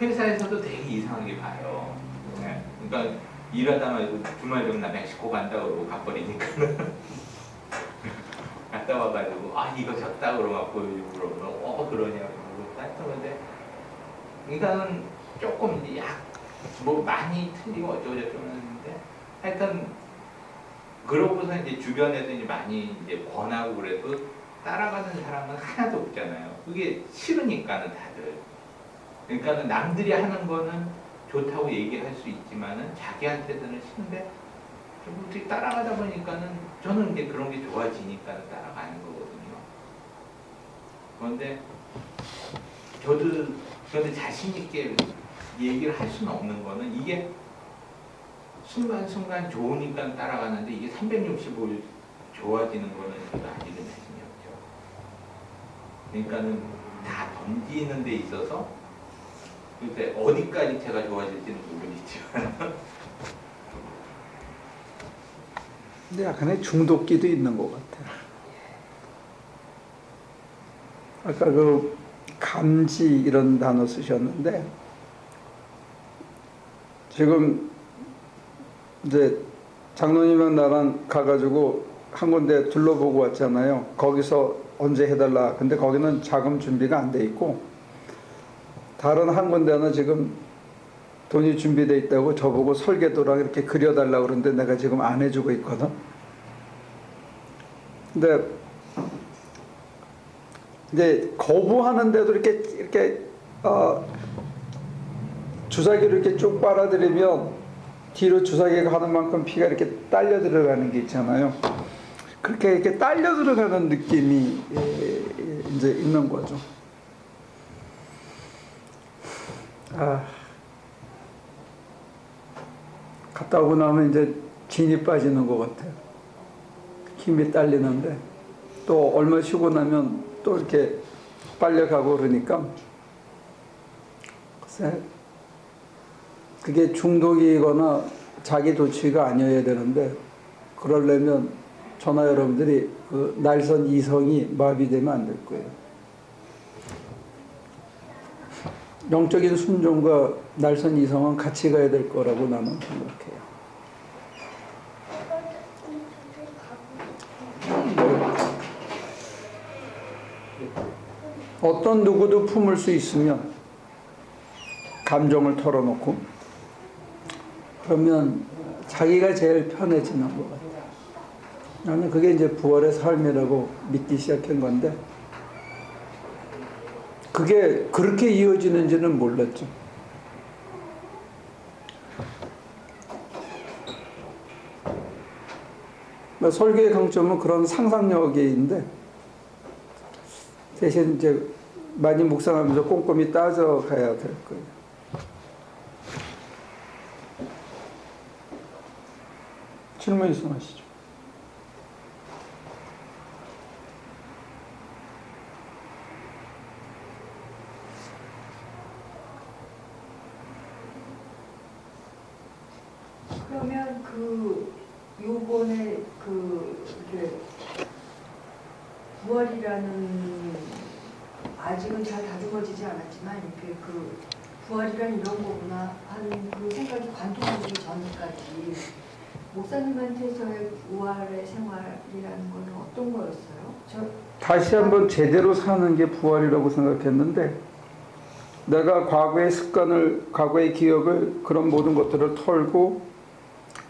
회사에서도 되게 이상하게 봐요. 네. 그러니까 일하다 말고 주말 좀 나 멕시코 간다 그러고 가버리니까는 갔다 와가지고 아 이거 졌다 그러고 막 보여주고 그러면 그러냐고 하여튼 근데 그러니까는 조금 이제 뭐 많이 틀리고 어쩌고저쩌고 하는데 하여튼 그러고서 이제 주변에서 이제 많이 이제 권하고 그래도 따라가는 사람은 하나도 없잖아요. 그게 싫으니까는 다들. 그러니까는 남들이 하는 거는 좋다고 얘기할 수 있지만은 자기한테는 싫은데 좀 어떻게 따라가다 보니까는 저는 이제 그런 게 좋아지니까 따라가는 거거든요. 그런데 저도 그런데 자신 있게 얘기를 할 수는 없는 거는 이게 순간순간 좋으니까 따라가는데 이게 365일 좋아지는 거는 저도 아직은 자신이 없죠. 그러니까는 다 던지는 데 있어서 그때 어디까지 제가 좋아질지는 모르겠지만 근데 약간의 중독기도 있는 것 같아요. 아까 그 감지 이런 단어 쓰셨는데 지금 이제 장로님이랑 나랑 가가지고 한 군데 둘러보고 왔잖아요. 거기서 언제 해달라. 근데 거기는 자금 준비가 안 돼 있고 다른 한 군데는 지금 돈이 준비돼 있다고 저보고 설계도랑 이렇게 그려달라고 그러는데 내가 지금 안 해주고 있거든. 근데 이제 거부하는데도 이렇게 주사기를 이렇게 쭉 빨아들이면 뒤로 주사기가 가는 만큼 피가 이렇게 딸려 들어가는 게 있잖아요. 그렇게 이렇게 딸려 들어가는 느낌이 이제 있는 거죠. 갔다 오고 나면 이제 진이 빠지는 것 같아요. 힘이 딸리는데 또 얼마 쉬고 나면 또 이렇게 빨려가고 그러니까 글쎄 그게 중독이거나 자기 도취가 아니어야 되는데 그러려면 저나 여러분들이 그 날선 이성이 마비되면 안 될 거예요. 영적인 순종과 날선 이성은 같이 가야 될 거라고 나는 생각해요. 어떤 누구도 품을 수 있으면 감정을 털어놓고 그러면 자기가 제일 편해지는 것 같아요. 나는 그게 이제 부활의 삶이라고 믿기 시작한 건데 그게 그렇게 이어지는지는 몰랐죠. 설교의 강점은 그런 상상력인데 대신 이제 많이 묵상하면서 꼼꼼히 따져가야 될 거예요. 질문 있으면 하시죠. 그러면 요번에 이렇게 부활이라는 아직은 잘 다듬어지지 않았지만 이렇게 부활이란 이런 거구나 하는 그 생각이 관통하기 전까지 목사님한테서의 부활의 생활이라는 거는 어떤 거였어요? 다시 한번 제대로 사는 게 부활이라고 생각했는데 내가 과거의 습관을, 과거의 기억을 그런 모든 것들을 털고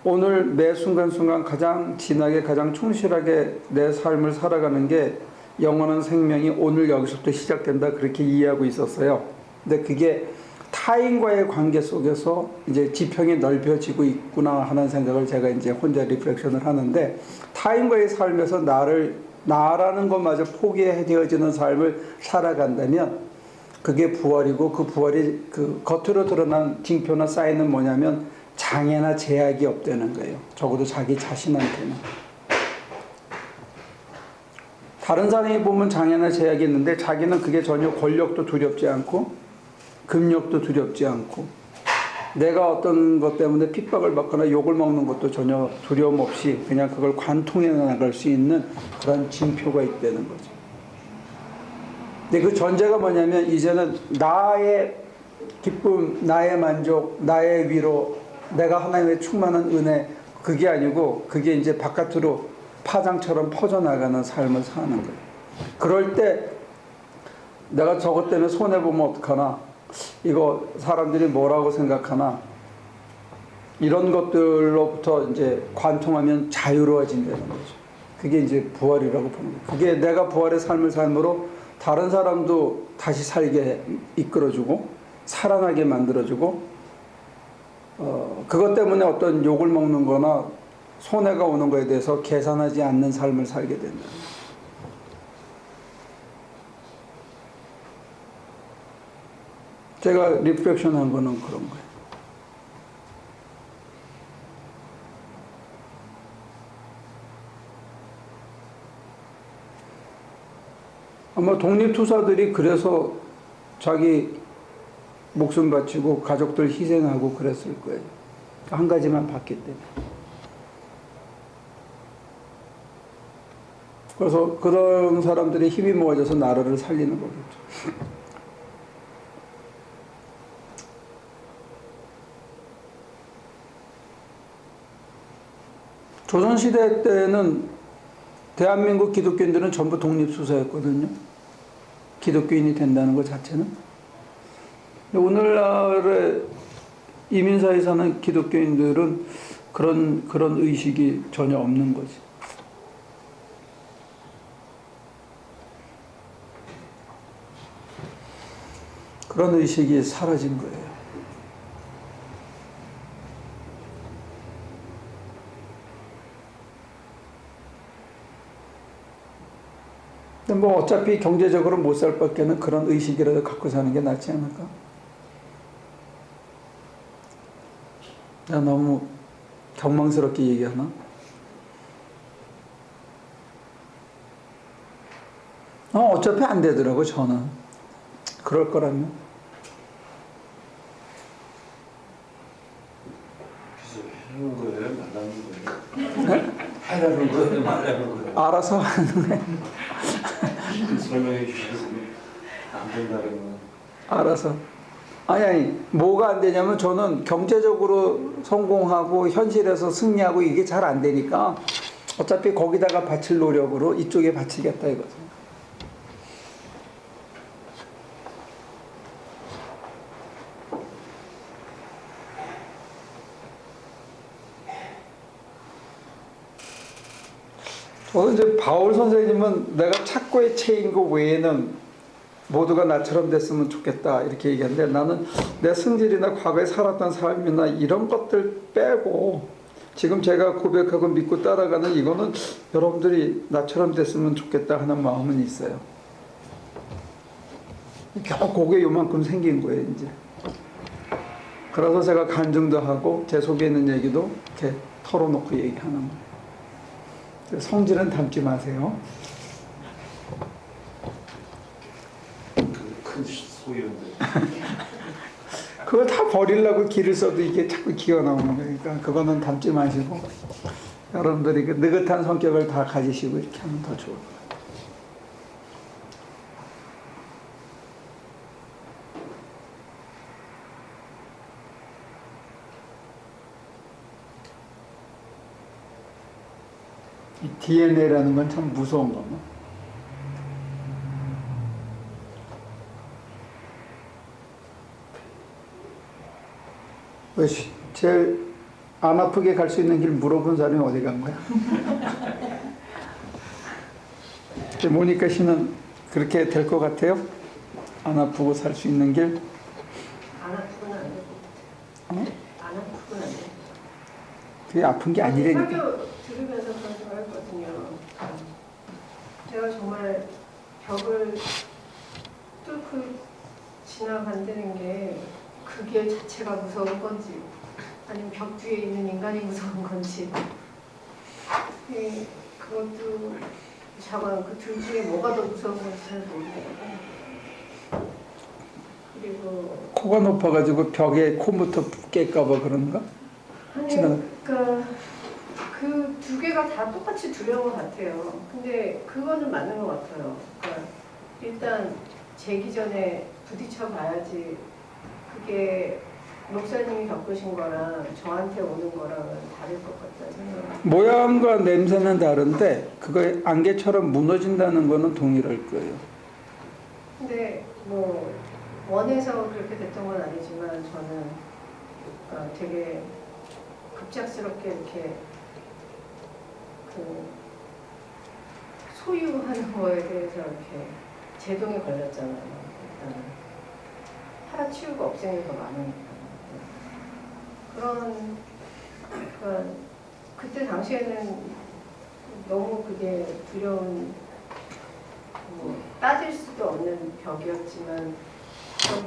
오늘 매 순간순간 가장 진하게 가장 충실하게 내 삶을 살아가는 게 영원한 생명이 오늘 여기서부터 시작된다 그렇게 이해하고 있었어요. 근데 그게 타인과의 관계 속에서 이제 지평이 넓혀지고 있구나 하는 생각을 제가 이제 혼자 리플렉션을 하는데 타인과의 삶에서 나라는 것마저 포기되어지는 삶을 살아간다면 그게 부활이고 그 부활이 그 겉으로 드러난 징표나 사인은 뭐냐면 장애나 제약이 없다는 거예요. 적어도 자기 자신한테는. 다른 사람이 보면 장애나 제약이 있는데 자기는 그게 전혀 권력도 두렵지 않고 금욕도 두렵지 않고 내가 어떤 것 때문에 핍박을 받거나 욕을 먹는 것도 전혀 두려움 없이 그냥 그걸 관통해 나갈 수 있는 그런 징표가 있다는 거죠. 근데 그 전제가 뭐냐면 이제는 나의 기쁨, 나의 만족, 나의 위로, 내가 하나님의 충만한 은혜 그게 아니고 그게 이제 바깥으로 파장처럼 퍼져나가는 삶을 사는 거예요. 그럴 때 내가 저것 때문에 손해보면 어떡하나, 이거 사람들이 뭐라고 생각하나, 이런 것들로부터 이제 관통하면 자유로워진다는 거죠. 그게 이제 부활이라고 보는 거예요. 그게 내가 부활의 삶을 삶으로 다른 사람도 다시 살게 이끌어주고 살아나게 만들어주고 그것 때문에 어떤 욕을 먹는 거나 손해가 오는 거에 대해서 계산하지 않는 삶을 살게 된다. 제가 리플렉션 한 거는 그런 거예요. 아마 독립투사들이 그래서 자기 목숨 바치고 가족들 희생하고 그랬을 거예요. 한 가지만 봤기 때문에. 그래서 그런 사람들이 힘이 모아져서 나라를 살리는 거겠죠. 조선시대 때는 대한민국 기독교인들은 전부 독립수사였거든요. 기독교인이 된다는 것 자체는. 오늘날의 이민사에 사는 기독교인들은 그런 의식이 전혀 없는 거지. 그런 의식이 사라진 거예요. 근데 뭐 어차피 경제적으로 못 살 밖에는 그런 의식이라도 갖고 사는 게 낫지 않을까? 내가 너무 경망스럽게 얘기하나? 어차피 안 되더라고, 저는. 그럴 거라면. 하는 거예요? 말하는 거예요? 네? 하라는 거예요? 말하는 거예요? 알아서 하는 거예요. 설명해 주시면 안 된다는 건. 알아서. 아니, 뭐가 안 되냐면 저는 경제적으로 성공하고 현실에서 승리하고 이게 잘 안 되니까 어차피 거기다가 바칠 노력으로 이쪽에 바치겠다 이거죠. 저는 이제 바울 선생님은 내가 착고에 채인 거 외에는 모두가 나처럼 됐으면 좋겠다 이렇게 얘기하는데 나는 내 승질이나 과거에 살았던 삶이나 이런 것들 빼고 지금 제가 고백하고 믿고 따라가는 이거는 여러분들이 나처럼 됐으면 좋겠다 하는 마음은 있어요. 겨우 그게 요만큼 생긴 거예요 이제. 그래서 제가 간증도 하고 제 속에 있는 얘기도 이렇게 털어놓고 얘기하는 거예요. 성질은 담지 마세요. 큰 소유인데. 그거 다 버리려고 길을 써도 이게 자꾸 기가 나오는 거니까 그거는 담지 마시고 여러분들이 그 느긋한 성격을 다 가지시고 이렇게 하면 더 좋을 거예요. 이 DNA라는 건 참 무서운 거고. 제일 안 아프게 갈 수 있는 길 물어본 사람이 어디 간 거야? 모니카 씨는 그렇게 될 것 같아요? 안 아프고 살 수 있는 길? 안 아프구나 안 될 것 같아요. 어? 안 아프구나 안 될 것 같아요. 그게 아픈 게 아니라니까. 설교 들으면서 그런 생각했거든요. 제가 정말 벽을 뚫고 지나간다는 게 그게 자체가 무서운 건지 아니면 벽 뒤에 있는 인간이 무서운 건지 그것도 잠깐 그 둘 중에 뭐가 더 무서운 건지 잘 모르겠고 그리고 코가 높아가지고 벽에 코부터 깰까봐 그런가? 아니 지나가- 그러니까 그 두 개가 다 똑같이 두려운 것 같아요. 근데 그거는 맞는 것 같아요. 그러니까 일단 재기 전에 부딪혀 봐야지 그게 목사님이 겪으신 거랑 저한테 오는 거랑은 다를 것 같다는 생각이. 모양과 냄새는 다른데 그거 안개처럼 무너진다는 거는 동일할 거예요. 근데 뭐 원해서 그렇게 됐던 건 아니지만 저는 되게 급작스럽게 이렇게 그 소유하는 거에 대해서 이렇게 제동이 걸렸잖아요. 일단은 팔아치우고 없애는 거 많으니까. 그런 그러니까 그때 당시에는 너무 그게 두려운 뭐 따질 수도 없는 벽이었지만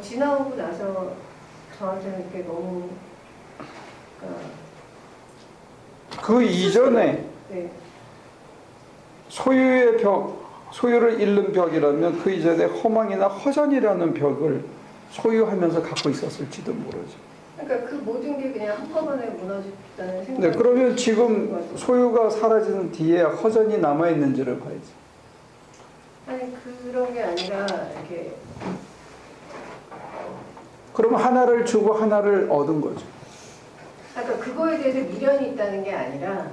지나오고 나서 저한테는 그게 너무 그러니까 그 이전에 네. 소유의 벽, 소유를 잃는 벽이라면 그 이전에 허망이나 허전이라는 벽을 소유하면서 갖고 있었을지도 모르죠. 그러니까 그 모든 게 그냥 한꺼번에 무너졌다는 생각이. 네, 그러면 지금 소유가 사라지는 뒤에 허전이 남아 있는지를 봐야지. 아니 그런 게 아니라 이렇게 그럼 하나를 주고 하나를 얻은 거죠. 그러니까 그거에 대해서 미련이 있다는 게 아니라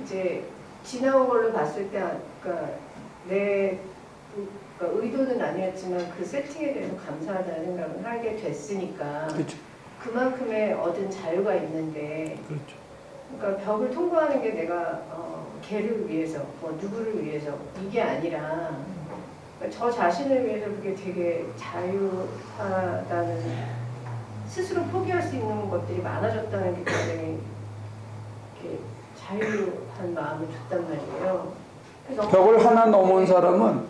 이제 지나온 걸로 봤을 때 그러니까 내 그러니까 의도는 아니었지만 그 세팅에 대해서 감사하다는 생각을 하게 됐으니까 그렇죠. 그만큼의 얻은 자유가 있는데 그렇죠. 그러니까 벽을 통과하는 게 내가 걔를 위해서 뭐 누구를 위해서 이게 아니라 그러니까 저 자신을 위해서 그게 되게 자유하다는 스스로 포기할 수 있는 것들이 많아졌다는 게 굉장히 이렇게 자유한 마음을 줬단 말이에요. 그래서 벽을 하나 넘은 사람은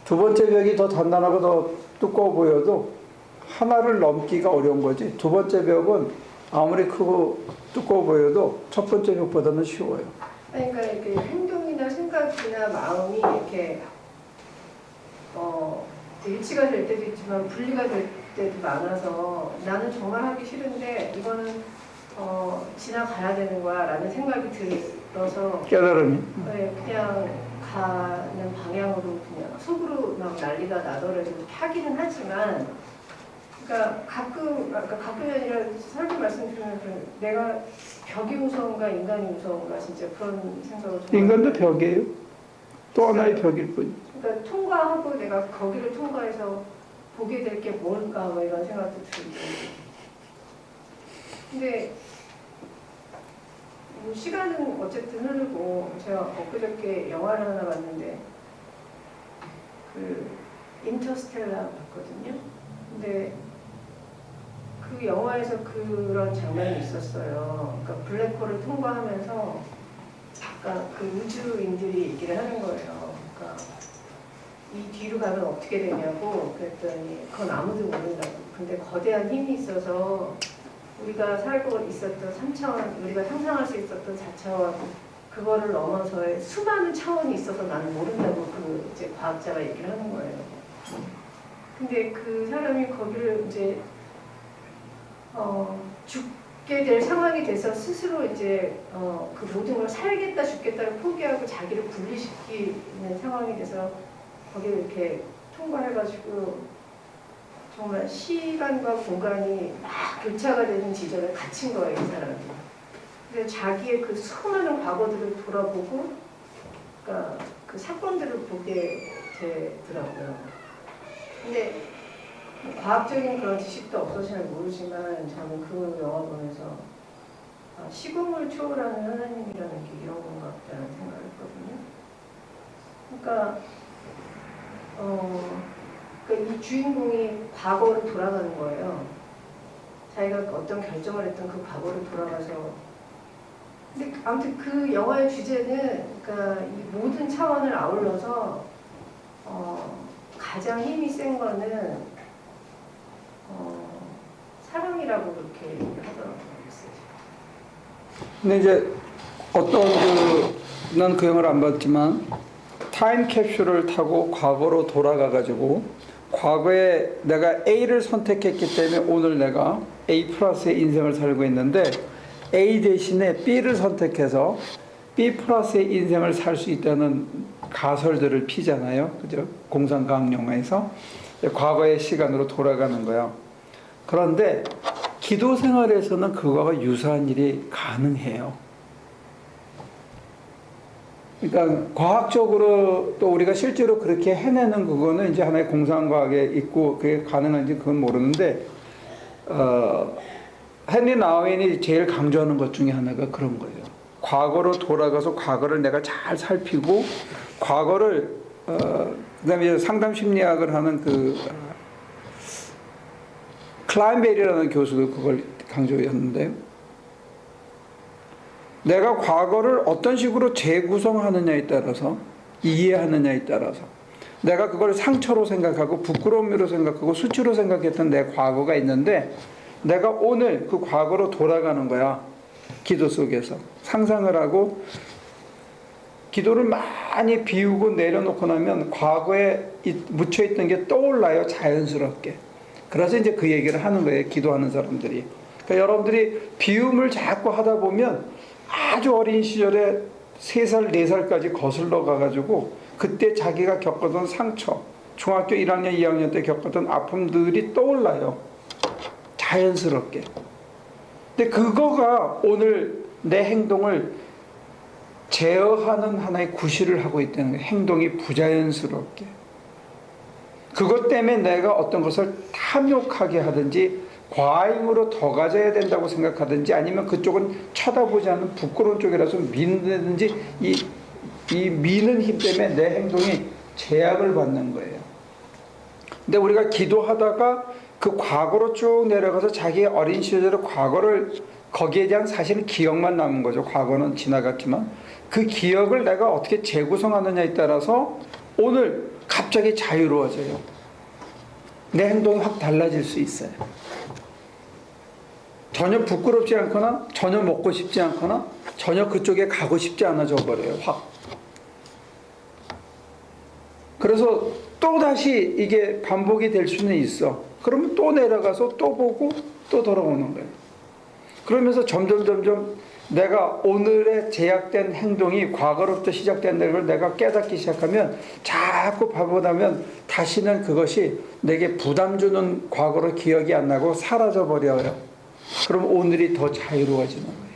두 번째 벽이 더 단단하고 더 두꺼워 보여도 하나를 넘기가 어려운 거지. 두 번째 벽은 아무리 크고 두꺼워 보여도 첫 번째 벽보다는 쉬워요. 그러니까 이렇게 행동이나 생각이나 마음이 이렇게 일치가 될 때도 있지만 분리가 될 때도 많아서 나는 정말 하기 싫은데 이거는 지나가야 되는 거야 라는 생각이 들어서 깨달음이. 네, 그냥 가는 방향으로 그냥 속으로 막 난리가 나더라도 하기는 하지만 그러니까 가끔이 아니라 설교 말씀 드리면서 내가 벽이 무서운가 인간이 무서운가 진짜 그런 생각을 정말 인간도 벽이에요. 또 하나의 벽일 뿐. 그러니까 통과하고 내가 거기를 통과해서 보게 될 게 뭘까 뭐 이런 생각도 들고 근데 뭐 시간은 어쨌든 흐르고 제가 엊그저께 영화를 하나 봤는데 그 인터스텔라 봤거든요. 근데 그 영화에서 그런 장면이 있었어요. 그러니까 블랙홀을 통과하면서 그러니까 그 우주인들이 얘기를 하는 거예요. 그러니까 이 뒤로 가면 어떻게 되냐고 그랬더니 그건 아무도 모른다고. 근데 거대한 힘이 있어서 우리가 살고 있었던 3차원, 우리가 상상할 수 있었던 4차원 그거를 넘어서의 수많은 차원이 있어서 나는 모른다고 그 이제 과학자가 얘기를 하는 거예요. 근데 그 사람이 거기를 이제 죽게 될 상황이 돼서 스스로 이제 그 모든 걸 살겠다 죽겠다를 포기하고 자기를 분리시키는 상황이 돼서 거기를 이렇게 통과해가지고 정말 시간과 공간이 막 교차가 되는 지점에 갇힌 거예요, 이 사람이. 그래서 자기의 그 수많은 과거들을 돌아보고, 그러니까 그 사건들을 보게 되더라고요. 근데 과학적인 그런 지식도 없어서 잘 모르지만 저는 그 영화 보면서 시공을 초월하는 하나님이라는 게 이런 건가 보다는 생각을 했거든요. 그러니까 그러니까 이 주인공이 과거로 돌아가는 거예요. 자기가 어떤 결정을 했던 그 과거로 돌아가서. 근데 아무튼 그 영화의 주제는 그러니까 이 모든 차원을 아울러서 가장 힘이 센 거는 사랑이라고 그렇게 얘기를 하더라고요. 근데 이제 어떤 난 그 영화를 안 봤지만 타임캡슐을 타고 과거로 돌아가가지고 과거에 내가 A를 선택했기 때문에 오늘 내가 A 플러스의 인생을 살고 있는데 A 대신에 B를 선택해서 B 플러스의 인생을 살 수 있다는 가설들을 피잖아요. 그죠? 공상과학 영화에서 과거의 시간으로 돌아가는 거야. 그런데 기도 생활에서는 그거와 유사한 일이 가능해요. 그러니까 과학적으로 또 우리가 실제로 그렇게 해내는 그거는 이제 하나의 공상과학에 있고 그게 가능한지 그건 모르는데 헨리 나우인이 제일 강조하는 것 중에 하나가 그런 거예요. 과거로 돌아가서 과거를 내가 잘 살피고 과거를 그다음에 상담 심리학을 하는 그 클라인벨이라는 교수도 그걸 강조했는데 내가 과거를 어떤 식으로 재구성하느냐에 따라서 이해하느냐에 따라서 내가 그걸 상처로 생각하고 부끄러움으로 생각하고 수치로 생각했던 내 과거가 있는데 내가 오늘 그 과거로 돌아가는 거야. 기도 속에서 상상을 하고 기도를 많이 비우고 내려놓고 나면 과거에 묻혀있던 게 떠올라요. 자연스럽게. 그래서 이제 그 얘기를 하는 거예요. 기도하는 사람들이. 그러니까 여러분들이 비움을 자꾸 하다 보면 아주 어린 시절에 3살, 4살까지 거슬러 가가지고 그때 자기가 겪었던 상처, 중학교 1학년, 2학년 때 겪었던 아픔들이 떠올라요. 자연스럽게. 근데 그거가 오늘 내 행동을 제어하는 하나의 구실을 하고 있다는 거예요. 행동이 부자연스럽게. 그것 때문에 내가 어떤 것을 탐욕하게 하든지 과잉으로 더 가져야 된다고 생각하든지 아니면 그쪽은 쳐다보지 않는 부끄러운 쪽이라서 미는든지 이 미는 힘 때문에 내 행동이 제약을 받는 거예요. 근데 우리가 기도하다가 그 과거로 쭉 내려가서 자기의 어린 시절의 과거를 거기에 대한 사실은 기억만 남은 거죠. 과거는 지나갔지만 그 기억을 내가 어떻게 재구성하느냐에 따라서 오늘 갑자기 자유로워져요. 내 행동이 확 달라질 수 있어요. 전혀 부끄럽지 않거나 전혀 먹고 싶지 않거나 전혀 그쪽에 가고 싶지 않아져 버려요. 확. 그래서 또다시 이게 반복이 될 수는 있어. 그러면 또 내려가서 또 보고 또 돌아오는 거예요. 그러면서 점점 내가 오늘의 제약된 행동이 과거로부터 시작된다는 걸 내가 깨닫기 시작하면 자꾸 바보다면 다시는 그것이 내게 부담 주는 과거로 기억이 안 나고 사라져 버려요. 그럼 오늘이 더 자유로워지는 거예요.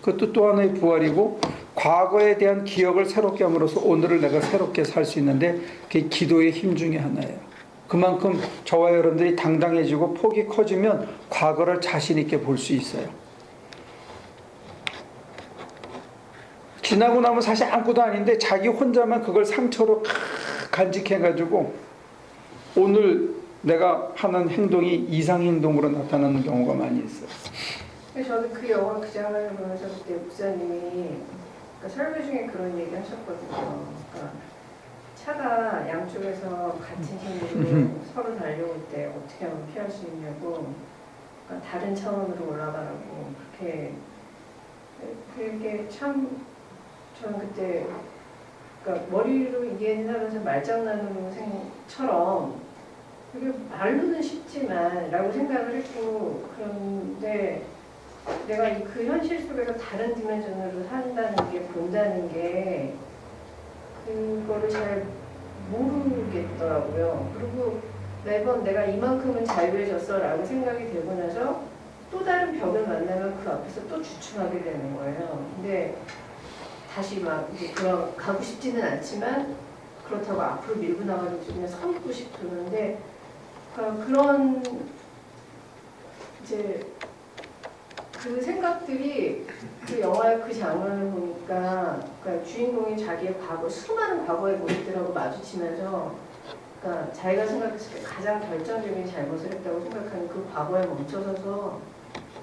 그것도 또 하나의 부활이고 과거에 대한 기억을 새롭게 함으로써 오늘을 내가 새롭게 살 수 있는데 그게 기도의 힘 중에 하나예요. 그만큼 저와 여러분들이 당당해지고 폭이 커지면 과거를 자신 있게 볼 수 있어요. 지나고 나면 사실 아무것도 아닌데 자기 혼자만 그걸 상처로 간직해가지고 오늘 내가 하는 행동이 이상 행동으로 나타나는 경우가 많이 있어요. 저는 그 영화 그 장면을 보면서 그때 목사님이 그러니까 설교 중에 그런 얘기 하셨거든요. 그러니까 차가 양쪽에서 같은 힘으로 서로 달려올 때 어떻게 하면 피할 수 있냐고 그러니까 다른 차원으로 올라가라고 그게 참 저는 그때 그러니까 머리로 이해하면서 말장난으로처럼 그게 말로는 쉽지만 라고 생각을 했고 그런데 내가 그 현실 속에서 다른 디멘전으로 산다는 게 본다는 게 그거를 잘 모르겠더라고요. 그리고 매번 내가 이만큼은 자유해졌어 라고 생각이 되고 나서 또 다른 벽을 만나면 그 앞에서 또 주춤하게 되는 거예요. 근데 다시 막 이제 가고 싶지는 않지만 그렇다고 앞으로 밀고 나가지고 그냥 서 있고 싶은데 그런 이제 그 생각들이 그 영화의 그 장면을 보니까 그러니까 주인공이 자기의 과거 수많은 과거의 모습들하고 마주치면서 그러니까 자기가 생각했을 때 가장 결정적인 잘못을 했다고 생각하는 그 과거에 멈춰서서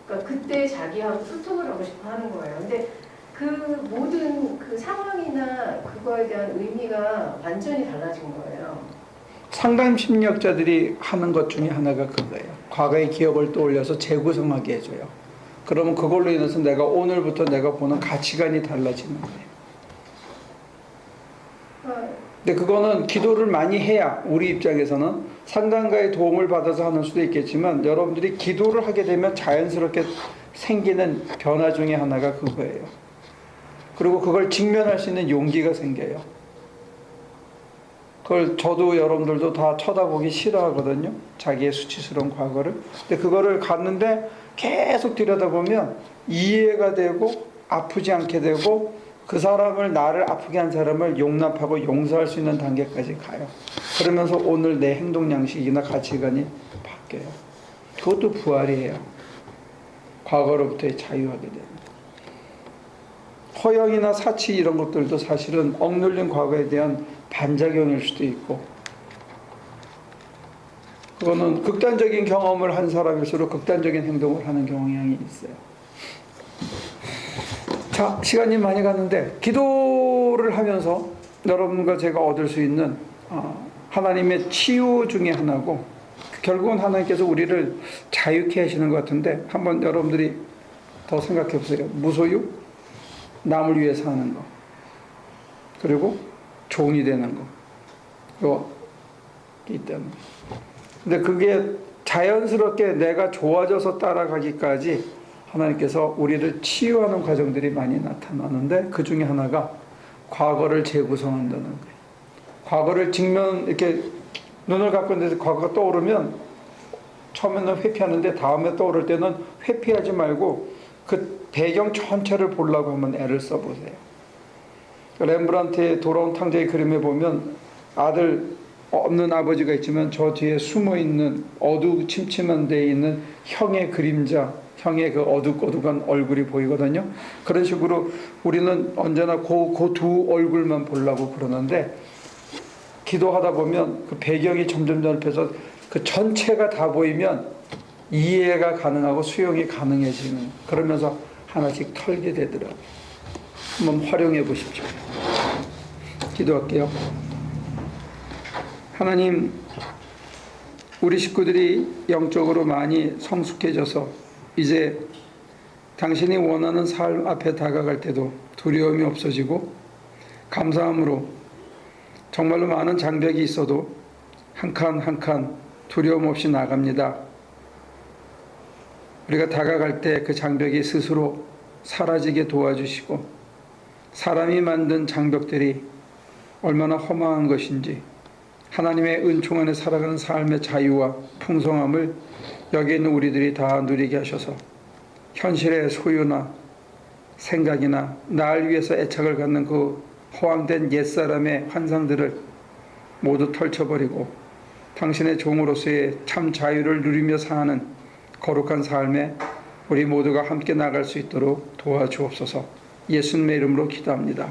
그러니까 그때 자기하고 소통을 하고 싶어 하는 거예요. 근데 그 모든 그 상황이나 그거에 대한 의미가 완전히 달라진 거예요. 상담 심리학자들이 하는 것 중에 하나가 그거예요. 과거의 기억을 떠올려서 재구성하게 해줘요. 그러면 그걸로 인해서 내가 오늘부터 내가 보는 가치관이 달라지는 거예요. 근데 그거는 기도를 많이 해야 우리 입장에서는 상담가의 도움을 받아서 하는 수도 있겠지만 여러분들이 기도를 하게 되면 자연스럽게 생기는 변화 중에 하나가 그거예요. 그리고 그걸 직면할 수 있는 용기가 생겨요. 그걸 저도 여러분들도 다 쳐다보기 싫어하거든요. 자기의 수치스러운 과거를. 근데 그거를 갔는데 계속 들여다보면 이해가 되고 아프지 않게 되고 그 사람을 나를 아프게 한 사람을 용납하고 용서할 수 있는 단계까지 가요. 그러면서 오늘 내 행동 양식이나 가치관이 바뀌어요. 그것도 부활이에요. 과거로부터의 자유하게 됩니다. 허영이나 사치 이런 것들도 사실은 억눌린 과거에 대한 반작용일 수도 있고 그거는 극단적인 경험을 한 사람일수록 극단적인 행동을 하는 경향이 있어요. 자, 시간이 많이 갔는데 기도를 하면서 여러분과 제가 얻을 수 있는 하나님의 치유 중에 하나고 결국은 하나님께서 우리를 자유케 하시는 것 같은데 한번 여러분들이 더 생각해 보세요. 무소유, 남을 위해서 하는 거, 그리고 종이 되는 거, 이거 있다는 거. 근데 그게 자연스럽게 내가 좋아져서 따라가기까지 하나님께서 우리를 치유하는 과정들이 많이 나타나는데 그 중에 하나가 과거를 재구성한다는 거예요. 과거를 이렇게 눈을 감고 있는데 과거가 떠오르면 처음에는 회피하는데 다음에 떠오를 때는 회피하지 말고 그 배경 전체를 보려고 한번 애를 써보세요. 렘브란트의 돌아온 탕자의 그림에 보면 아들 없는 아버지가 있지만 저 뒤에 숨어있는 어두침침한 데에 있는 형의 그림자, 형의 그 어둑어둑한 얼굴이 보이거든요. 그런 식으로 우리는 언제나 그 두 얼굴만 보려고 그러는데 기도하다 보면 그 배경이 점점 넓혀서 그 전체가 다 보이면 이해가 가능하고 수용이 가능해지는, 그러면서 하나씩 털게 되더라고요. 한번 활용해 보십시오. 기도할게요. 하나님, 우리 식구들이 영적으로 많이 성숙해져서 이제 당신이 원하는 삶 앞에 다가갈 때도 두려움이 없어지고 감사함으로 정말로 많은 장벽이 있어도 한 칸 한 칸 두려움 없이 나갑니다. 우리가 다가갈 때 그 장벽이 스스로 사라지게 도와주시고 사람이 만든 장벽들이 얼마나 허망한 것인지 하나님의 은총 안에 살아가는 삶의 자유와 풍성함을 여기 있는 우리들이 다 누리게 하셔서 현실의 소유나 생각이나 날 위해서 애착을 갖는 그 허황된 옛사람의 환상들을 모두 털쳐버리고 당신의 종으로서의 참 자유를 누리며 사는 거룩한 삶에 우리 모두가 함께 나갈 수 있도록 도와주옵소서. 예수님의 이름으로 기도합니다.